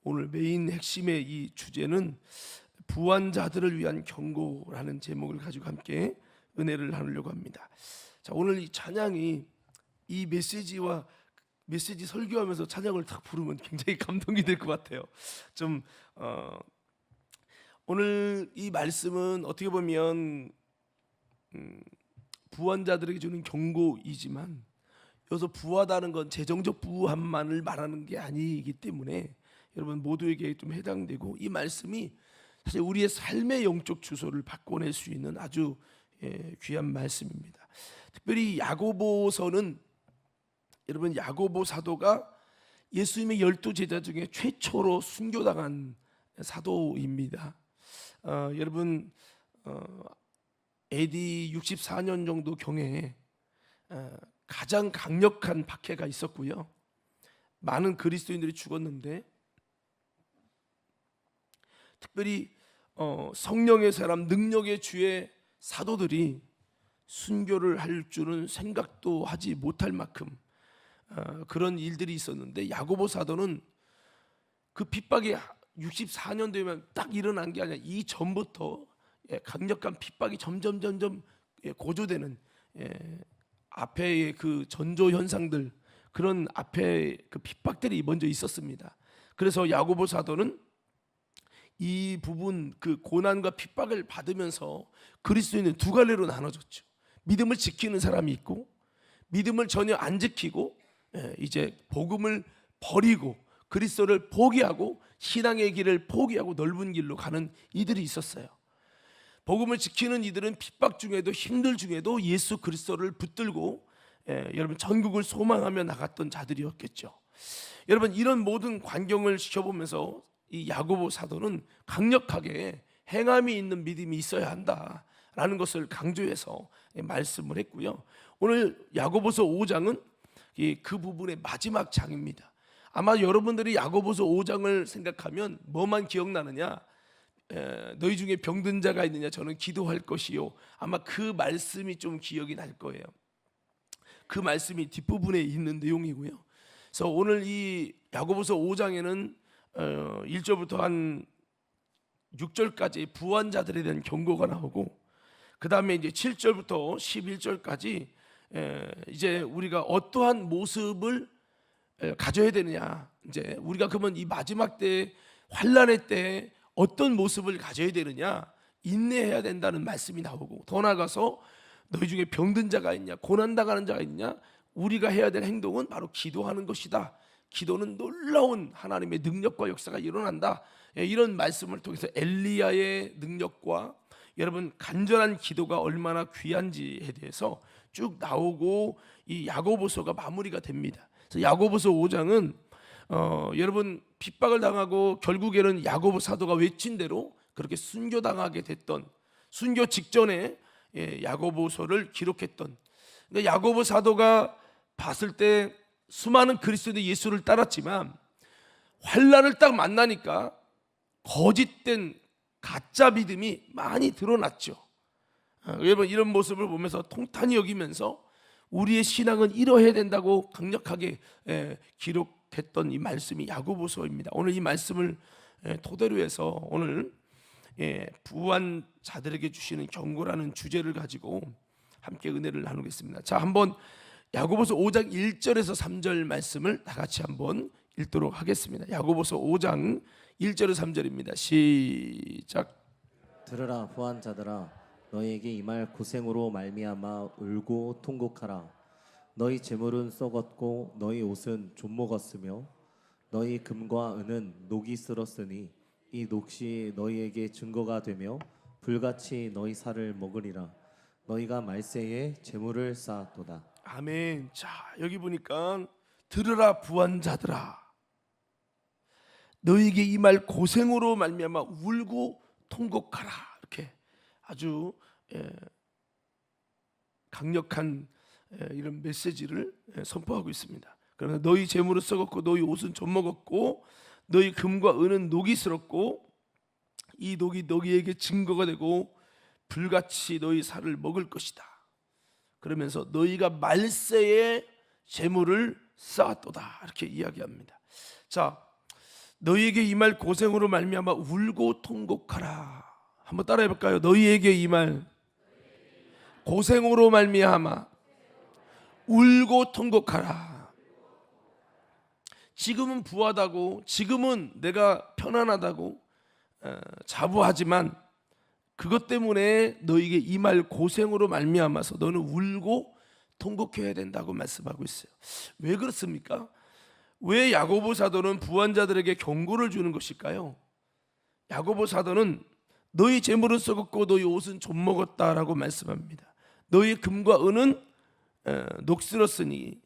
오늘 메인 핵심의 이 주제는 부한자들을 위한 경고라는 제목을 가지고 함께 은혜를 나누려고 합니다. 자, 오늘 이 찬양이 이 메시지 설교하면서 찬양을 딱 부르면 굉장히 감동이 될 것 같아요. 좀 오늘 이 말씀은 어떻게 보면 부한자들에게 주는 경고이지만 여기서 부하다는 건 재정적 부함만을 말하는 게 아니기 때문에 여러분 모두에게 좀 해당되고, 이 말씀이 사실 우리의 삶의 영적 주소를 바꿔낼 수 있는 아주 귀한 말씀입니다. 특별히 야고보서는, 여러분 야고보 사도가 예수님의 12제자 중에 최초로 순교당한 사도입니다. 여러분 AD 64년 정도 경에 가장 강력한 박해가 있었고요. 많은 그리스도인들이 죽었는데, 특별히 성령의 사람, 능력의 주의 사도들이 순교를 할 줄은 생각도 하지 못할 만큼 그런 일들이 있었는데, 야고보 사도는 그 핍박이 64년 되면 딱 일어난 게 아니라 이 전부터 강력한 핍박이 점점 고조되는 앞에의 그 전조 현상들, 그런 앞에 그 핍박들이 먼저 있었습니다. 그래서 야고보 사도는 이 부분, 그 고난과 핍박을 받으면서 그리스도인은 두 갈래로 나눠졌죠. 믿음을 지키는 사람이 있고, 믿음을 전혀 안 지키고 이제 복음을 버리고 그리스도를 포기하고 신앙의 길을 포기하고 넓은 길로 가는 이들이 있었어요. 복음을 지키는 이들은 핍박 중에도 힘들 중에도 예수 그리스도를 붙들고 여러분 전국을 소망하며 나갔던 자들이었겠죠. 여러분 이런 모든 광경을 지켜보면서 이 야고보 사도는 강력하게 행함이 있는 믿음이 있어야 한다라는 것을 강조해서 말씀을 했고요. 오늘 야고보서 5장은 그 부분의 마지막 장입니다. 아마 여러분들이 야고보서 5장을 생각하면 뭐만 기억나느냐? 너희 중에 병든 자가 있느냐? 저는 기도할 것이요. 아마 그 말씀이 좀 기억이 날 거예요. 그 말씀이 뒷부분에 있는 내용이고요. 그래서 오늘 이 야고보서 5장에는 1절부터 한 6절까지 부한자들에 대한 경고가 나오고, 그 다음에 이제 7절부터 11절까지 이제 우리가 어떠한 모습을 가져야 되느냐, 이제 우리가 그러면 이 마지막 때 환난의 때 어떤 모습을 가져야 되느냐, 인내해야 된다는 말씀이 나오고, 더 나아가서 너희 중에 병든 자가 있냐, 고난당하는 자가 있냐, 우리가 해야 될 행동은 바로 기도하는 것이다. 기도는 놀라운 하나님의 능력과 역사가 일어난다. 이런 말씀을 통해서 엘리야의 능력과 여러분 간절한 기도가 얼마나 귀한지에 대해서 쭉 나오고 이 야고보서가 마무리가 됩니다. 그래서 야고보서 5장은 여러분 핍박을 당하고 결국에는 야고보 사도가 외친 대로 그렇게 순교당하게 됐던, 순교 직전에 야고보서를 기록했던, 그러니까 야고보 사도가 봤을 때 수많은 그리스도인이 예수를 따랐지만 환난을 딱 만나니까 거짓된 가짜 믿음이 많이 드러났죠. 여러분 이런 모습을 보면서 통탄히 여기면서 우리의 신앙은 이러해야 된다고 강력하게 기록했던 이 말씀이 야고보서입니다. 오늘 이 말씀을 토대로 해서 오늘 부한 자들에게 주시는 경고라는 주제를 가지고 함께 은혜를 나누겠습니다. 자, 한번 야고보서 5장 1절에서 3절 말씀을 다 같이 한번 읽도록 하겠습니다. 야고보서 5장 1절에서 3절입니다. 시작. 들으라 부한 자들아, 너희에게 임할 고생으로 말미암아 울고 통곡하라. 너희 재물은 썩었고 너희 옷은 좀먹었으며 너희 금과 은은 녹이 쓸었으니 이 녹시 너희에게 증거가 되며 불같이 너희 살을 먹으리라. 너희가 말세에 재물을 쌓았도다. 아멘. 자, 여기 보니까 들으라 부한 자들아, 너희에게 임할 고생으로 말미암아 울고 통곡하라, 이렇게 아주 강력한 이런 메시지를 선포하고 있습니다. 그러나 너희 재물은 썩었고 너희 옷은 좀먹었고 너희 금과 은은 녹이 슬었고 이 녹이 너희에게 증거가 되고 불같이 너희 살을 먹을 것이다. 그러면서 너희가 말세에 재물을 쌓았도다, 이렇게 이야기합니다. 자, 너희에게 임할 고생으로 말미암아 울고 통곡하라. 한번 따라해 볼까요? 너희에게 임할 고생으로 말미암아 울고 통곡하라. 지금은 부하다고, 지금은 내가 편안하다고 자부하지만 그것 때문에 너희에게 임할 고생으로 말미암아서 너는 울고 통곡해야 된다고 말씀하고 있어요. 왜 그렇습니까? 왜 야고보 사도는 부한자들에게 경고를 주는 것일까요? 야고보 사도는 너희 재물은 썩었고 너희 옷은 좀 먹었다라고 말씀합니다. 너희 금과 은은 녹슬었으니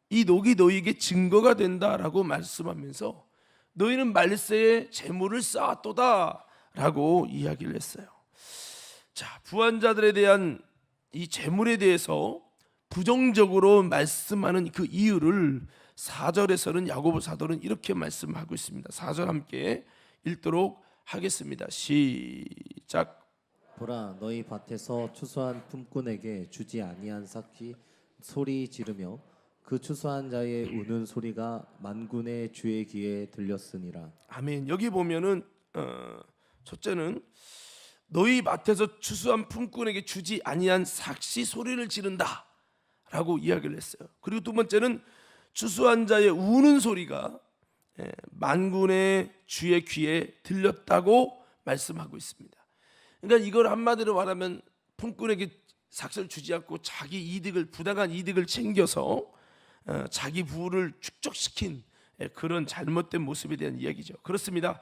이 녹이 너희에게 증거가 된다라고 말씀하면서 너희는 말세에 재물을 쌓았도다라고 이야기를 했어요. 자, 부한자들에 대한 이 재물에 대해서 부정적으로 말씀하는 그 이유를 4절에서는 야고보 사도는 이렇게 말씀하고 있습니다. 4절 함께 읽도록 하겠습니다. 시작. 보라, 너희 밭에서 추수한 품꾼에게 주지 아니한 삭시 소리 지르며 그 추수한 자의 우는 소리가 만군의 주의 귀에 들렸으니라. 아멘. 여기 보면은 첫째는 너희 밭에서 추수한 품꾼에게 주지 아니한 삭시 소리를 지른다라고 이야기를 했어요. 그리고 두 번째는 추수한 자의 우는 소리가 만군의 주의 귀에 들렸다고 말씀하고 있습니다. 그러니까 이걸 한마디로 말하면 품꾼에게 삭시를 주지 않고 자기 이득을, 부당한 이득을 챙겨서 자기 부를 축적시킨 그런 잘못된 모습에 대한 이야기죠. 그렇습니다.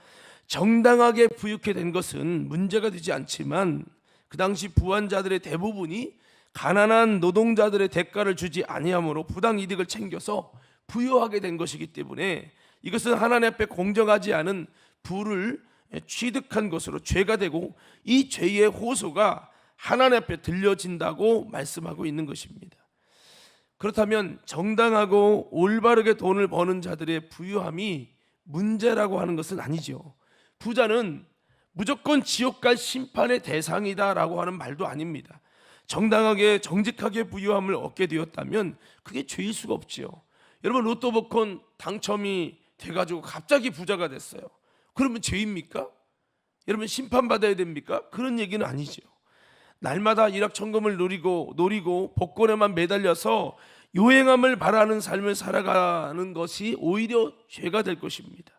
정당하게 부유케 된 것은 문제가 되지 않지만 그 당시 부한자들의 대부분이 가난한 노동자들의 대가를 주지 아니함으로 부당 이득을 챙겨서 부유하게 된 것이기 때문에 이것은 하나님 앞에 공정하지 않은 부를 취득한 것으로 죄가 되고 이 죄의 호소가 하나님 앞에 들려진다고 말씀하고 있는 것입니다. 그렇다면 정당하고 올바르게 돈을 버는 자들의 부유함이 문제라고 하는 것은 아니죠. 부자는 무조건 지옥 갈 심판의 대상이다라고 하는 말도 아닙니다. 정당하게 정직하게 부유함을 얻게 되었다면 그게 죄일 수가 없지요. 여러분 로또 복권 당첨이 돼가지고 갑자기 부자가 됐어요. 그러면 죄입니까? 여러분 심판받아야 됩니까? 그런 얘기는 아니죠. 날마다 일확천금을 노리고 복권에만 매달려서 요행함을 바라는 삶을 살아가는 것이 오히려 죄가 될 것입니다.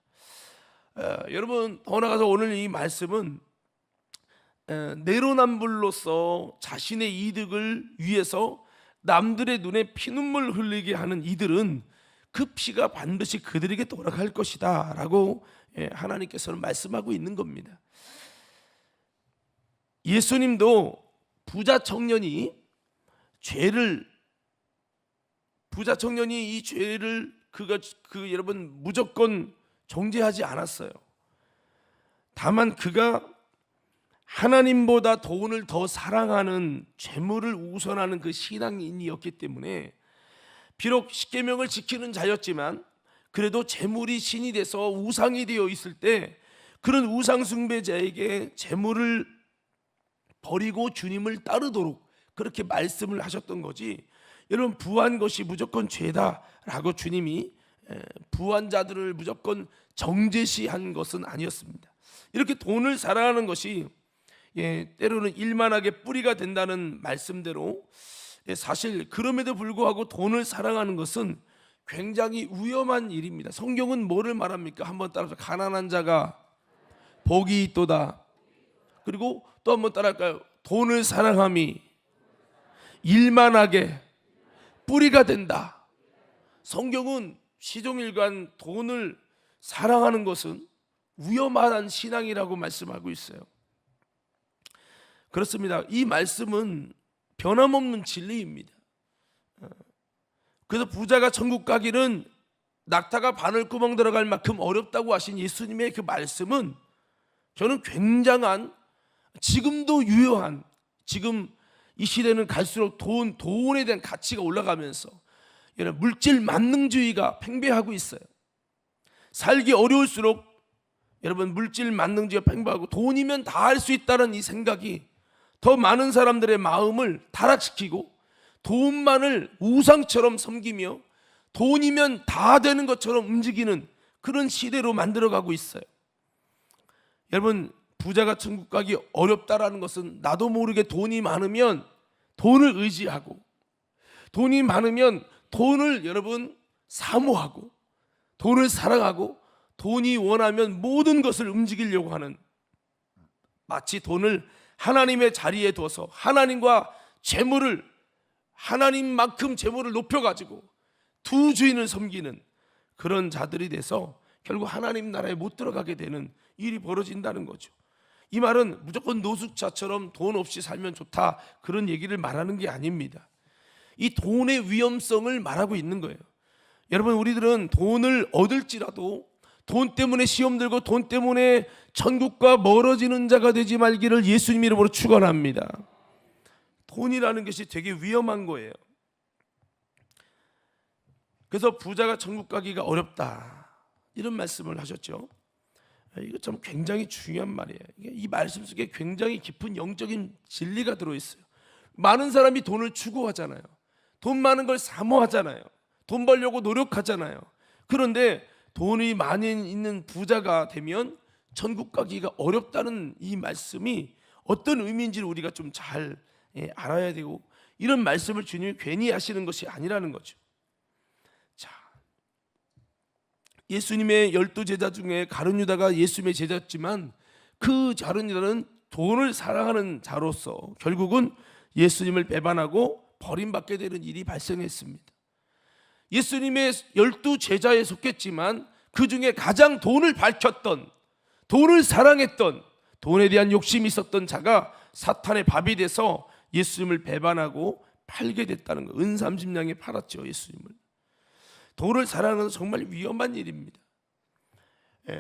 여러분 더 나아가서 오늘 이 말씀은 내로남불로서 자신의 이득을 위해서 남들의 눈에 피눈물 흘리게 하는 이들은 그 피가 반드시 그들에게 돌아갈 것이다 라고 하나님께서는 말씀하고 있는 겁니다. 예수님도 부자 청년이 이 죄를 여러분 무조건 정죄하지 않았어요. 다만 그가 하나님보다 돈을 더 사랑하는 재물을 우선하는 그 신앙인이었기 때문에 비록 십계명을 지키는 자였지만 그래도 재물이 신이 돼서 우상이 되어 있을 때 그런 우상 숭배자에게 재물을 버리고 주님을 따르도록 그렇게 말씀을 하셨던 거지. 여러분 부한 것이 무조건 죄다라고 주님이 부한 자들을 무조건 정죄시한 것은 아니었습니다. 이렇게 돈을 사랑하는 것이 때로는 일만하게 뿌리가 된다는 말씀대로 사실 그럼에도 불구하고 돈을 사랑하는 것은 굉장히 위험한 일입니다. 성경은 뭐를 말합니까? 한번 따라서 가난한 자가 복이 있도다. 그리고 또 한번 따라할까요? 돈을 사랑함이 일만하게 뿌리가 된다. 성경은 시종일관 돈을 사랑하는 것은 위험한 신앙이라고 말씀하고 있어요. 그렇습니다. 이 말씀은 변함없는 진리입니다. 그래서 부자가 천국 가기는 낙타가 바늘구멍 들어갈 만큼 어렵다고 하신 예수님의 그 말씀은 저는 굉장한, 지금도 유효한, 지금 이 시대는 갈수록 돈에 대한 가치가 올라가면서 물질 만능주의가 팽배하고 있어요. 살기 어려울수록 여러분 물질 만능주의가 팽배하고 돈이면 다 할 수 있다는 이 생각이 더 많은 사람들의 마음을 타락시키고 돈만을 우상처럼 섬기며 돈이면 다 되는 것처럼 움직이는 그런 시대로 만들어가고 있어요. 여러분, 부자가 천국 가기 어렵다라는 것은 나도 모르게 돈이 많으면 돈을 의지하고, 돈이 많으면 돈을 여러분 사모하고, 돈을 사랑하고, 돈이 원하면 모든 것을 움직이려고 하는, 마치 돈을 하나님의 자리에 둬서 하나님과 재물을, 하나님만큼 재물을 높여가지고 두 주인을 섬기는 그런 자들이 돼서 결국 하나님 나라에 못 들어가게 되는 일이 벌어진다는 거죠. 이 말은 무조건 노숙자처럼 돈 없이 살면 좋다, 그런 얘기를 말하는 게 아닙니다. 이 돈의 위험성을 말하고 있는 거예요. 여러분, 우리들은 돈을 얻을지라도 돈 때문에 시험 들고 돈 때문에 천국과 멀어지는 자가 되지 말기를 예수님 이름으로 축원합니다. 돈이라는 것이 되게 위험한 거예요. 그래서 부자가 천국 가기가 어렵다, 이런 말씀을 하셨죠. 이거 참 굉장히 중요한 말이에요. 이 말씀 속에 굉장히 깊은 영적인 진리가 들어있어요. 많은 사람이 돈을 추구하잖아요. 돈 많은 걸 사모하잖아요. 돈 벌려고 노력하잖아요. 그런데 돈이 많이 있는 부자가 되면 천국 가기가 어렵다는 이 말씀이 어떤 의미인지를 우리가 좀 잘 알아야 되고, 이런 말씀을 주님이 괜히 하시는 것이 아니라는 거죠. 자, 예수님의 12제자 중에 가룟 유다가 예수님의 제자였지만 그 가룟 유다는 돈을 사랑하는 자로서 결국은 예수님을 배반하고 버림받게 되는 일이 발생했습니다. 예수님의 12제자에 속했지만 그 중에 가장 돈을 밝혔던, 돈을 사랑했던, 돈에 대한 욕심이 있었던 자가 사탄의 밥이 돼서 예수님을 배반하고 팔게 됐다는 거. 은 30냥에 팔았죠, 예수님을. 돈을 사랑하는 것은 정말 위험한 일입니다.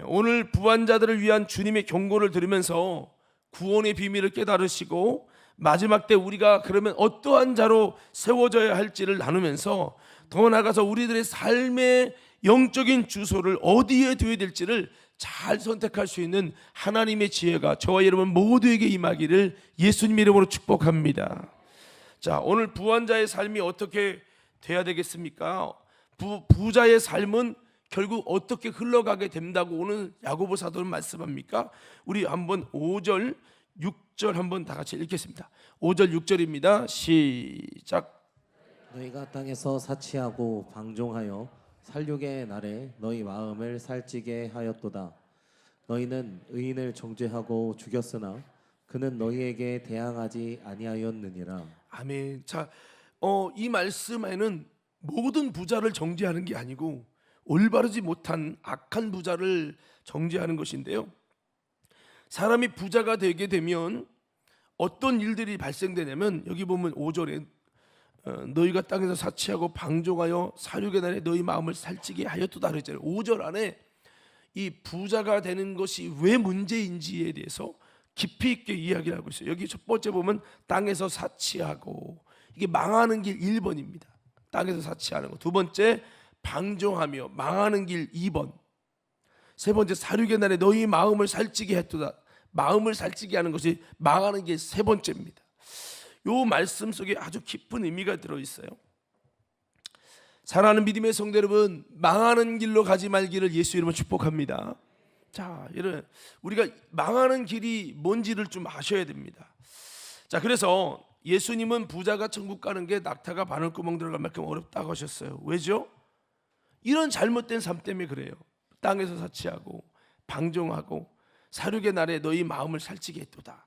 오늘 부한자들을 위한 주님의 경고를 들으면서 구원의 비밀을 깨달으시고 마지막 때 우리가 그러면 어떠한 자로 세워져야 할지를 나누면서 더 나아가서 우리들의 삶의 영적인 주소를 어디에 둬야 될지를 잘 선택할 수 있는 하나님의 지혜가 저와 여러분 모두에게 임하기를 예수님 이름으로 축복합니다. 자, 오늘 부한자의 삶이 어떻게 돼야 되겠습니까? 부자의 삶은 결국 어떻게 흘러가게 된다고 오늘 야고보 사도는 말씀합니까? 우리 한번 5절 6절 한번 다 같이 읽겠습니다. 5절 6절입니다. 시작. 너희가 땅에서 사치하고 방종하여 살육의 날에 너희 마음을 살찌게 하였도다. 너희는 의인을 정죄하고 죽였으나 그는 너희에게 대항하지 아니하였느니라. 아멘. 자, 이 말씀에는 모든 부자를 정죄하는 게 아니고 올바르지 못한 악한 부자를 정죄하는 것인데요, 사람이 부자가 되게 되면 어떤 일들이 발생되냐면 여기 보면 5절에 너희가 땅에서 사치하고 방종하여 살육의 날에 너희 마음을 살찌게 하였도다 그랬잖아요. 5절 안에 이 부자가 되는 것이 왜 문제인지에 대해서 깊이 있게 이야기를 하고 있어요. 여기 첫 번째 보면 땅에서 사치하고, 이게 망하는 길 1번입니다. 땅에서 사치하는 거. 두 번째 방종하며 망하는 길 2번. 세 번째 살육의 날에 너희 마음을 살찌게 했도다. 마음을 살찌게 하는 것이 망하는 길 세 번째입니다. 이 말씀 속에 아주 깊은 의미가 들어있어요. 사랑하는 믿음의 성도 여러분, 망하는 길로 가지 말기를 예수 이름으로 축복합니다. 자, 여러분, 우리가 망하는 길이 뭔지를 좀 아셔야 됩니다. 자, 그래서 예수님은 부자가 천국 가는 게 낙타가 바늘구멍 들어갈 만큼 어렵다고 하셨어요. 왜죠? 이런 잘못된 삶 때문에 그래요. 땅에서 사치하고 방종하고 살육의 날에 너희 마음을 살찌게 했도다.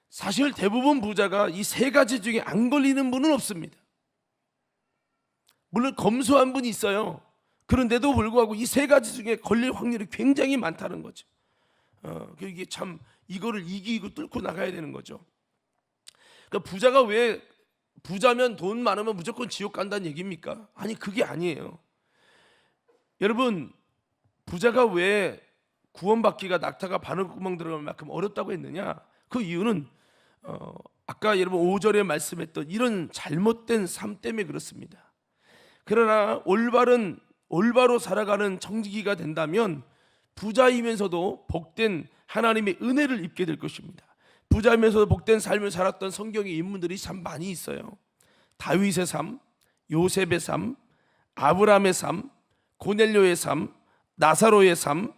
사실 대부분 부자가 이 세 가지 중에 안 걸리는 분은 없습니다. 물론 검소한 분이 있어요. 그런데도 불구하고 이 세 가지 중에 걸릴 확률이 굉장히 많다는 거죠. 이게 참 이거를 이기고 뚫고 나가야 되는 거죠. 그러니까 부자가 왜 부자면 돈 많으면 무조건 지옥 간다는 얘기입니까? 아니, 그게 아니에요. 여러분, 부자가 왜 구원받기가 낙타가 바늘구멍 들어갈 만큼 어렵다고 했느냐? 그 이유는 아까 여러분 5절에 말씀했던 이런 잘못된 삶 때문에 그렇습니다. 그러나 올바로 살아가는 청지기가 된다면 부자이면서도 복된 하나님의 은혜를 입게 될 것입니다. 부자이면서도 복된 삶을 살았던 성경의 인물들이 참 많이 있어요. 다윗의 삶, 요셉의 삶, 아브라함의 삶, 고넬료의 삶, 나사로의 삶,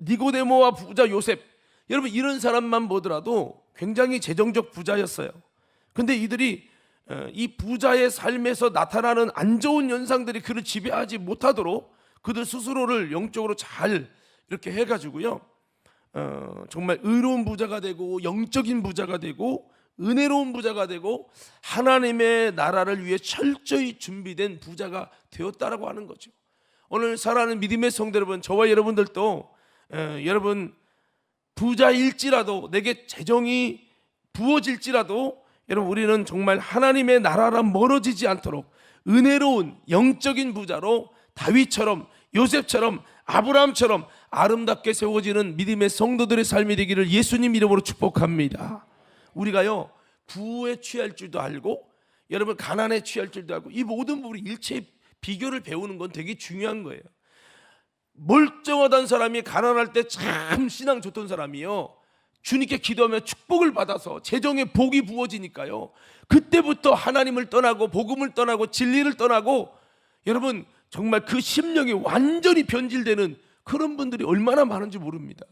니고데모와 부자 요셉, 여러분 이런 사람만 보더라도 굉장히 재정적 부자였어요. 근데 이들이 이 부자의 삶에서 나타나는 안 좋은 현상들이 그를 지배하지 못하도록 그들 스스로를 영적으로 잘 이렇게 해가지고요, 정말 의로운 부자가 되고 영적인 부자가 되고 은혜로운 부자가 되고 하나님의 나라를 위해 철저히 준비된 부자가 되었다라고 하는 거죠. 오늘 살아가는 믿음의 성도 여러분, 저와 여러분들도 여러분 부자일지라도 내게 재정이 부어질지라도 여러분 우리는 정말 하나님의 나라라 멀어지지 않도록 은혜로운 영적인 부자로 다윗처럼 요셉처럼 아브라함처럼 아름답게 세워지는 믿음의 성도들의 삶이 되기를 예수님 이름으로 축복합니다. 우리가요 부에 취할 줄도 알고 여러분 가난에 취할 줄도 알고 이 모든 부분이 일체의 비교를 배우는 건 되게 중요한 거예요. 멀쩡하던 사람이 가난할 때 참 신앙 좋던 사람이요 주님께 기도하며 축복을 받아서 재정에 복이 부어지니까요 그때부터 하나님을 떠나고 복음을 떠나고 진리를 떠나고 여러분 정말 그 심령이 완전히 변질되는 그런 분들이 얼마나 많은지 모릅니다.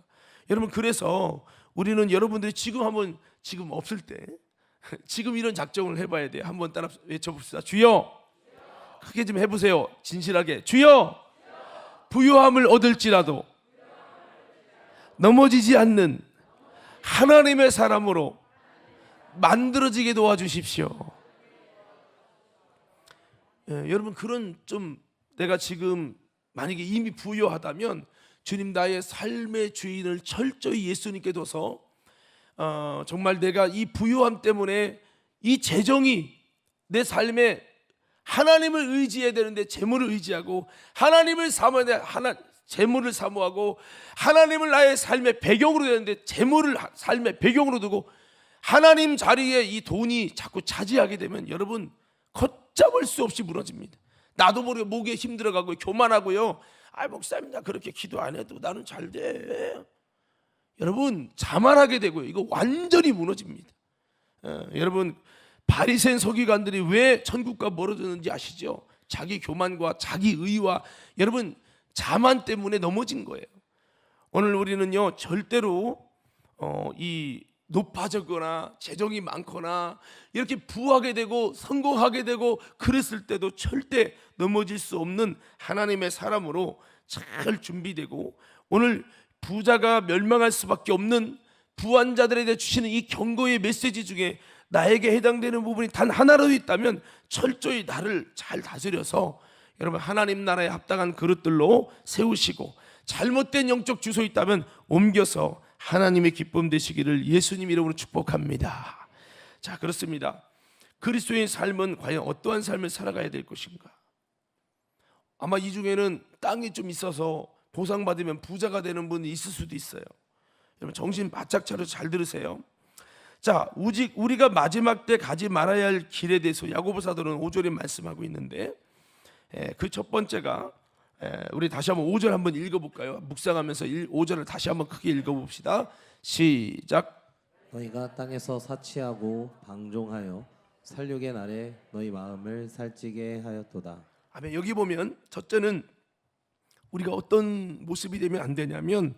여러분 그래서 우리는 여러분들이 지금 없을 때 지금 이런 작정을 해봐야 돼요. 한번 따라 외쳐봅시다. 주여, 크게 좀 해보세요. 진실하게. 주여, 부요함을 얻을지라도 넘어지지 않는 하나님의 사람으로 만들어지게 도와주십시오. 여러분 그런 좀 내가 지금 만약에 이미 부요하다면 주님 나의 삶의 주인을 철저히 예수님께 둬서 정말 내가 이 부요함 때문에 이 재정이 내 삶에 하나님을 의지해야 되는데 재물을 의지하고 하나님을 사모해야 돼 재물을 사모하고 하나님을 나의 삶의 배경으로 되는데 재물을 삶의 배경으로 두고 하나님 자리에 이 돈이 자꾸 차지하게 되면 여러분 걷잡을 수 없이 무너집니다. 나도 모르게 목에 힘들어가고 교만하고요. 목사님 나 그렇게 기도 안 해도 나는 잘 돼. 여러분 자만하게 되고요. 이거 완전히 무너집니다. 여러분 바리새인 서기관들이 왜 천국과 멀어졌는지 아시죠? 자기 교만과 자기 의와 여러분 자만 때문에 넘어진 거예요. 오늘 우리는요 절대로 이 높아졌거나 재정이 많거나 이렇게 부하게 되고 성공하게 되고 그랬을 때도 절대 넘어질 수 없는 하나님의 사람으로 잘 준비되고 오늘 부자가 멸망할 수밖에 없는 부한 자들에 대해 주시는 이 경고의 메시지 중에 나에게 해당되는 부분이 단 하나라도 있다면 철저히 나를 잘 다스려서 여러분 하나님 나라에 합당한 그릇들로 세우시고 잘못된 영적 주소 있다면 옮겨서 하나님의 기쁨 되시기를 예수님 이름으로 축복합니다. 자, 그렇습니다. 그리스도의 삶은 과연 어떠한 삶을 살아가야 될 것인가? 아마 이 중에는 땅이 좀 있어서 보상받으면 부자가 되는 분이 있을 수도 있어요. 여러분 정신 바짝 차려 잘 들으세요. 자, 우리가 마지막 때 가지 말아야 할 길에 대해서 야고보 사도는 5절에 말씀하고 있는데 그 첫 번째가 우리 다시 한번 5절 한번 읽어볼까요? 묵상하면서 5절을 다시 한번 크게 읽어봅시다. 시작. 너희가 땅에서 사치하고 방종하여 살육의 날에 너희 마음을 살찌게 하였도다. 아멘. 여기 보면 첫째는 우리가 어떤 모습이 되면 안 되냐면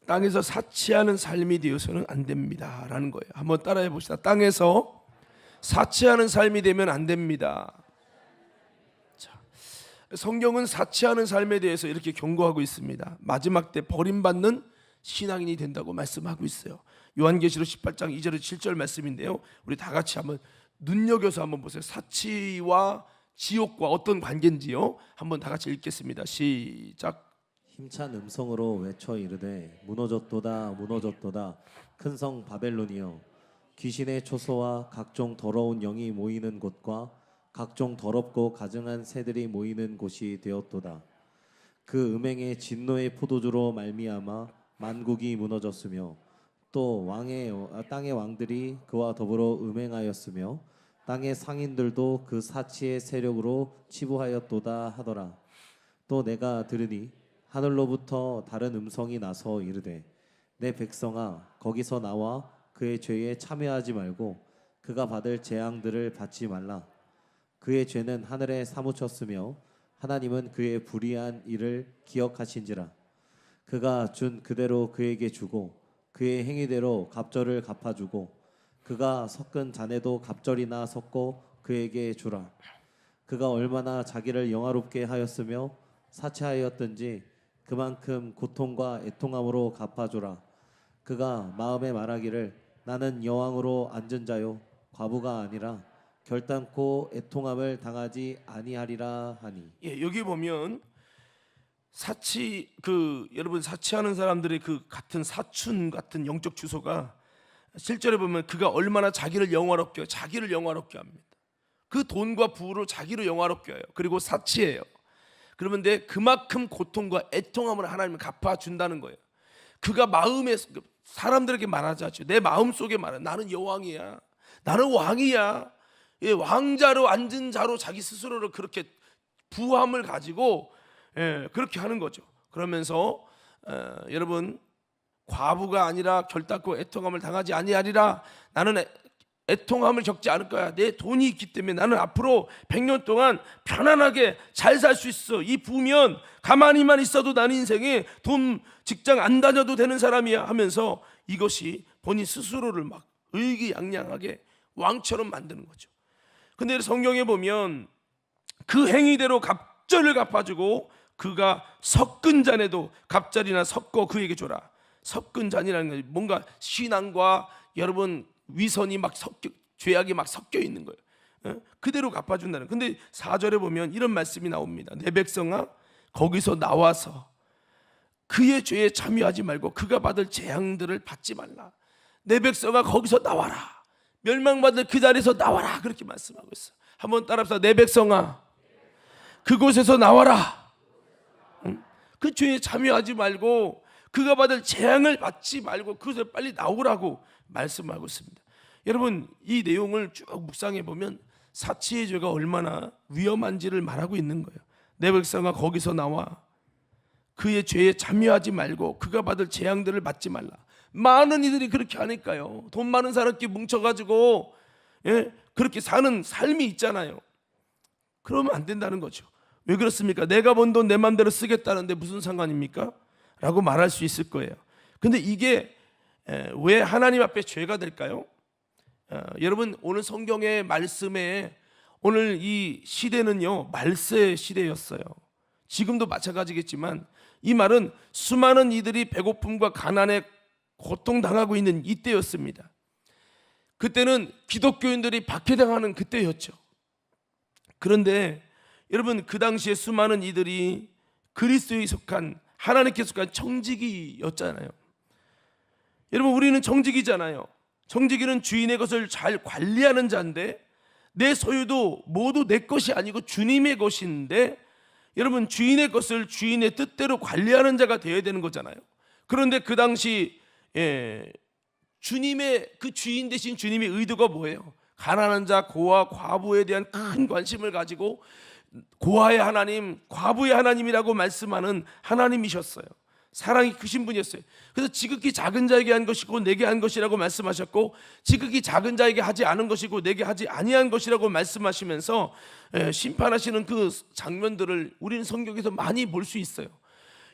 땅에서 사치하는 삶이 되어서는 안 됩니다 라는 거예요. 한번 따라해 봅시다. 땅에서 사치하는 삶이 되면 안 됩니다. 자, 성경은 사치하는 삶에 대해서 이렇게 경고하고 있습니다. 마지막 때 버림받는 신앙인이 된다고 말씀하고 있어요. 요한계시록 18장 2절에서 7절 말씀인데요, 우리 다 같이 한번 눈여겨서 한번 보세요. 사치와 지옥과 어떤 관계인지요. 한번 다 같이 읽겠습니다. 시작. 힘찬 음성으로 외쳐 이르되 무너졌도다 무너졌도다 큰 성 바벨론이여, 귀신의 초소와 각종 더러운 영이 모이는 곳과 각종 더럽고 가증한 새들이 모이는 곳이 되었도다. 그 음행의 진노의 포도주로 말미암아 만국이 무너졌으며 또 땅의 왕들이 그와 더불어 음행하였으며 땅의 상인들도 그 사치의 세력으로 치부하였도다 하더라. 또 내가 들으니 하늘로부터 다른 음성이 나서 이르되 내 백성아 거기서 나와 그의 죄에 참여하지 말고 그가 받을 재앙들을 받지 말라. 그의 죄는 하늘에 사무쳤으며 하나님은 그의 불의한 일을 기억하신지라. 그가 준 그대로 그에게 주고 그의 행위대로 갑절을 갚아주고 그가 섞은 잔에도 갑절이나 섞고 그에게 주라. 그가 얼마나 자기를 영화롭게 하였으며 사치하였든지 그만큼 고통과 애통함으로 갚아주라. 그가 마음에 말하기를 나는 여왕으로 앉은 자요 과부가 아니라 결단코 애통함을 당하지 아니하리라 하니. 예, 여기 보면 사치 여러분 사치하는 사람들의 그 같은 사춘 같은 영적 주소가 실제로 보면 그가 얼마나 자기를 영화롭게 합니다. 그 돈과 부로 자기를 영화롭게 해요. 그리고 사치해요. 그런데 그만큼 고통과 애통함을 하나님은 갚아준다는 거예요. 그가 마음에 사람들에게 말하자죠. 내 마음 속에 말해. 나는 여왕이야. 나는 왕이야. 예, 왕자로 앉은 자로 자기 스스로를 그렇게 부함을 가지고 그렇게 하는 거죠. 그러면서 여러분 과부가 아니라 결단코 애통함을 당하지 아니하리라. 나는 애통함을 겪지 않을 거야. 내 돈이 있기 때문에 나는 앞으로 100년 동안 편안하게 잘 살 수 있어. 이 부면 가만히만 있어도 나는 인생에 돈 직장 안 다녀도 되는 사람이야 하면서 이것이 본인 스스로를 막 의기양양하게 왕처럼 만드는 거죠. 근데 성경에 보면 그 행위대로 갑절을 갚아주고 그가 섞은 잔에도 갑절이나 섞어 그에게 줘라. 섞은 잔이라는 건 뭔가 신앙과 여러분 위선이 막 섞여, 죄악이 막 섞여 있는 거예요. 그대로 갚아준다는. 근데 4절에 보면 이런 말씀이 나옵니다. 내 백성아 거기서 나와서 그의 죄에 참여하지 말고 그가 받을 재앙들을 받지 말라. 내 백성아 거기서 나와라. 멸망받을 그 자리에서 나와라. 그렇게 말씀하고 있어. 한번 따라합시다. 내 백성아 그곳에서 나와라. 그 죄에 참여하지 말고 그가 받을 재앙을 받지 말고 그것을 빨리 나오라고 말씀하고 있습니다. 여러분 이 내용을 쭉 묵상해 보면 사치의 죄가 얼마나 위험한지를 말하고 있는 거예요. 내 백성아 거기서 나와 그의 죄에 참여하지 말고 그가 받을 재앙들을 받지 말라. 많은 이들이 그렇게 하니까요. 돈 많은 사람끼리 뭉쳐가지고 그렇게 사는 삶이 있잖아요. 그러면 안 된다는 거죠. 왜 그렇습니까? 내가 번 돈 내 맘대로 쓰겠다는데 무슨 상관입니까? 라고 말할 수 있을 거예요. 근데 이게 왜 하나님 앞에 죄가 될까요? 여러분 오늘 성경의 말씀에 오늘 이 시대는요 말세 시대였어요. 지금도 마찬가지겠지만 이 말은 수많은 이들이 배고픔과 가난에 고통당하고 있는 이때였습니다. 그때는 기독교인들이 박해당하는 그때였죠. 그런데 여러분 그 당시에 수많은 이들이 그리스도에 속한 하나님께 속한 청지기였잖아요. 여러분 우리는 청지기잖아요. 청지기는 주인의 것을 잘 관리하는 자인데 내 소유도 모두 내 것이 아니고 주님의 것인데 여러분 주인의 것을 주인의 뜻대로 관리하는 자가 되어야 되는 거잖아요. 그런데 그 당시 주님의 그 주인 대신 주님의 의도가 뭐예요? 가난한 자, 고아, 과부에 대한 큰 관심을 가지고 고아의 하나님, 과부의 하나님이라고 말씀하는 하나님이셨어요. 사랑이 크신 분이었어요. 그래서 지극히 작은 자에게 한 것이고 내게 한 것이라고 말씀하셨고 지극히 작은 자에게 하지 않은 것이고 내게 하지 아니한 것이라고 말씀하시면서 심판하시는 그 장면들을 우리는 성경에서 많이 볼 수 있어요.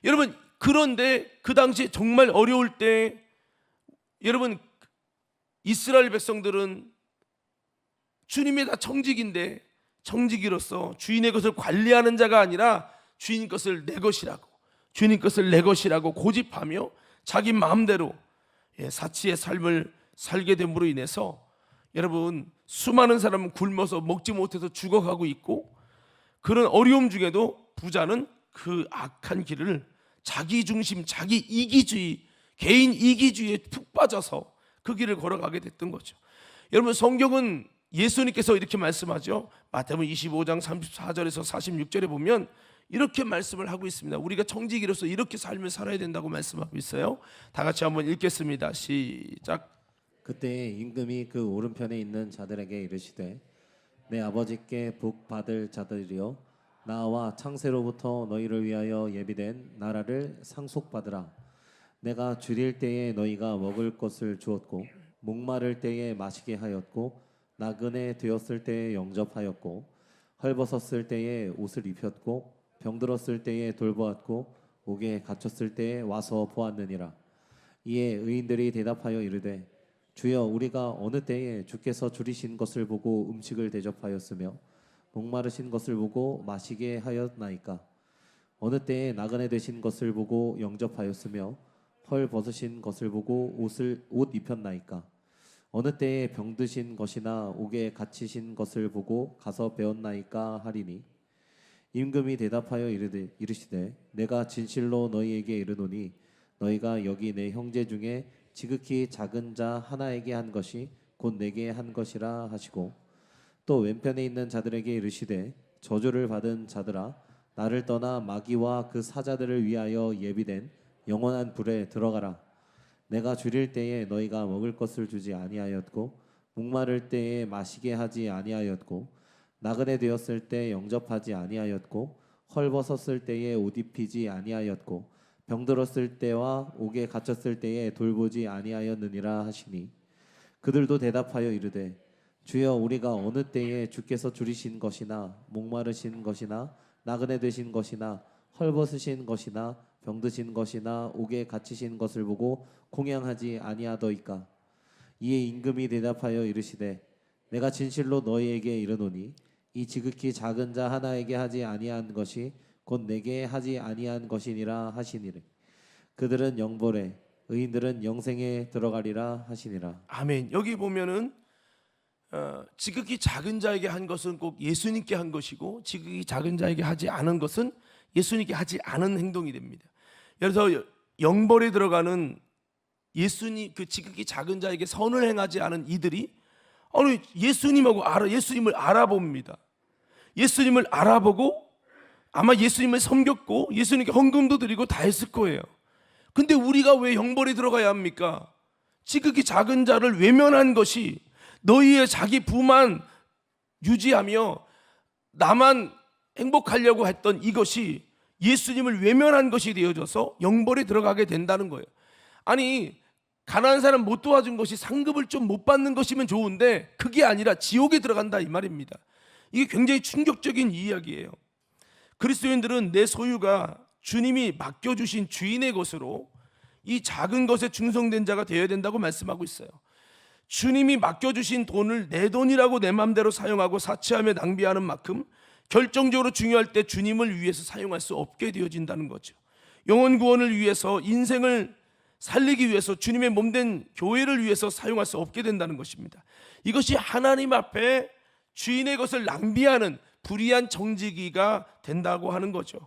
여러분 그런데 그 당시에 정말 어려울 때 여러분 이스라엘 백성들은 주님이 다 청지기인데 청지기로서 주인의 것을 관리하는 자가 아니라 주인 것을 내 것이라고 주님 것을 내 것이라고 고집하며 자기 마음대로 사치의 삶을 살게 됨으로 인해서 여러분 수많은 사람은 굶어서 먹지 못해서 죽어가고 있고 그런 어려움 중에도 부자는 그 악한 길을 자기 중심, 자기 이기주의, 개인 이기주의에 푹 빠져서 그 길을 걸어가게 됐던 거죠. 여러분 성경은 예수님께서 이렇게 말씀하죠. 마태복음 25장 34절에서 46절에 보면 이렇게 말씀을 하고 있습니다. 우리가 청지기로서 이렇게 삶을 살아야 된다고 말씀하고 있어요. 다 같이 한번 읽겠습니다. 시작. 그때 임금이 그 오른편에 있는 자들에게 이르시되 내 아버지께 복 받을 자들이여 나와 창세로부터 너희를 위하여 예비된 나라를 상속받으라. 내가 줄일 때에 너희가 먹을 것을 주었고 목마를 때에 마시게 하였고 나그네 되었을 때에 영접하였고 헐벗었을 때에 옷을 입혔고 병들었을 때에 돌보았고 옥에 갇혔을 때에 와서 보았느니라. 이에 의인들이 대답하여 이르되 주여 우리가 어느 때에 주께서 줄이신 것을 보고 음식을 대접하였으며 목마르신 것을 보고 마시게 하였나이까. 어느 때에 나그네 되신 것을 보고 영접하였으며 헐 벗으신 것을 보고 옷 입혔나이까. 어느 때에 병드신 것이나 옥에 갇히신 것을 보고 가서 배웠나이까 하리니 임금이 대답하여 이르시되 내가 진실로 너희에게 이르노니 너희가 여기 내 형제 중에 지극히 작은 자 하나에게 한 것이 곧 내게 한 것이라 하시고 또 왼편에 있는 자들에게 이르시되 저주를 받은 자들아 나를 떠나 마귀와 그 사자들을 위하여 예비된 영원한 불에 들어가라. 내가 줄일 때에 너희가 먹을 것을 주지 아니하였고 목마를 때에 마시게 하지 아니하였고 나그네 되었을 때 영접하지 아니하였고 헐벗었을 때에 옷 입히지 아니하였고 병들었을 때와 옥에 갇혔을 때에 돌보지 아니하였느니라 하시니 그들도 대답하여 이르되 주여 우리가 어느 때에 주께서 줄이신 것이나 목마르신 것이나 나그네 되신 것이나 헐벗으신 것이나 병드신 것이나 옥에 갇히신 것을 보고 공양하지 아니하더이까. 이에 임금이 대답하여 이르시되 내가 진실로 너희에게 이르노니 이 지극히 작은 자 하나에게 하지 아니한 것이 곧 내게 하지 아니한 것이니라 하시니라. 그들은 영벌에 의인들은 영생에 들어가리라 하시니라. 아멘. 여기 보면은 지극히 작은 자에게 한 것은 꼭 예수님께 한 것이고 지극히 작은 자에게 하지 않은 것은 예수님께 하지 않은 행동이 됩니다. 그래서 영벌에 들어가는 예수님 그 지극히 작은 자에게 선을 행하지 않은 이들이 예수님을 알아봅니다. 예수님을 알아보고 아마 예수님을 섬겼고 예수님께 헌금도 드리고 다 했을 거예요. 근데 우리가 왜 영벌에 들어가야 합니까? 지극히 작은 자를 외면한 것이 너희의 자기 부만 유지하며 나만 행복하려고 했던 이것이 예수님을 외면한 것이 되어져서 영벌에 들어가게 된다는 거예요. 아니 가난한 사람 못 도와준 것이 상급을 좀 못 받는 것이면 좋은데 그게 아니라 지옥에 들어간다 이 말입니다. 이게 굉장히 충격적인 이야기예요. 그리스도인들은 내 소유가 주님이 맡겨주신 주인의 것으로 이 작은 것에 충성된 자가 되어야 된다고 말씀하고 있어요. 주님이 맡겨주신 돈을 내 돈이라고 내 마음대로 사용하고 사치하며 낭비하는 만큼 결정적으로 중요할 때 주님을 위해서 사용할 수 없게 되어진다는 거죠. 영혼 구원을 위해서 인생을 살리기 위해서 주님의 몸된 교회를 위해서 사용할 수 없게 된다는 것입니다. 이것이 하나님 앞에 주인의 것을 낭비하는 불의한 정직이가 된다고 하는 거죠.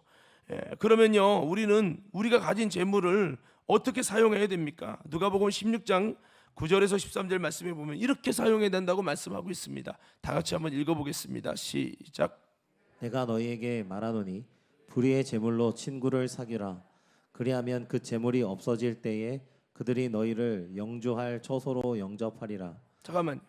그러면요 우리는 우리가 가진 재물을 어떻게 사용해야 됩니까? 누가복음 16장 9절에서 13절 말씀에 보면 이렇게 사용해야 된다고 말씀하고 있습니다. 다 같이 한번 읽어보겠습니다. 시작. 내가 너희에게 말하노니 불의의 재물로 친구를 사귀라. 그리하면 그 재물이 없어질 때에 그들이 너희를 영주할 처소로 영접하리라. 잠깐만요.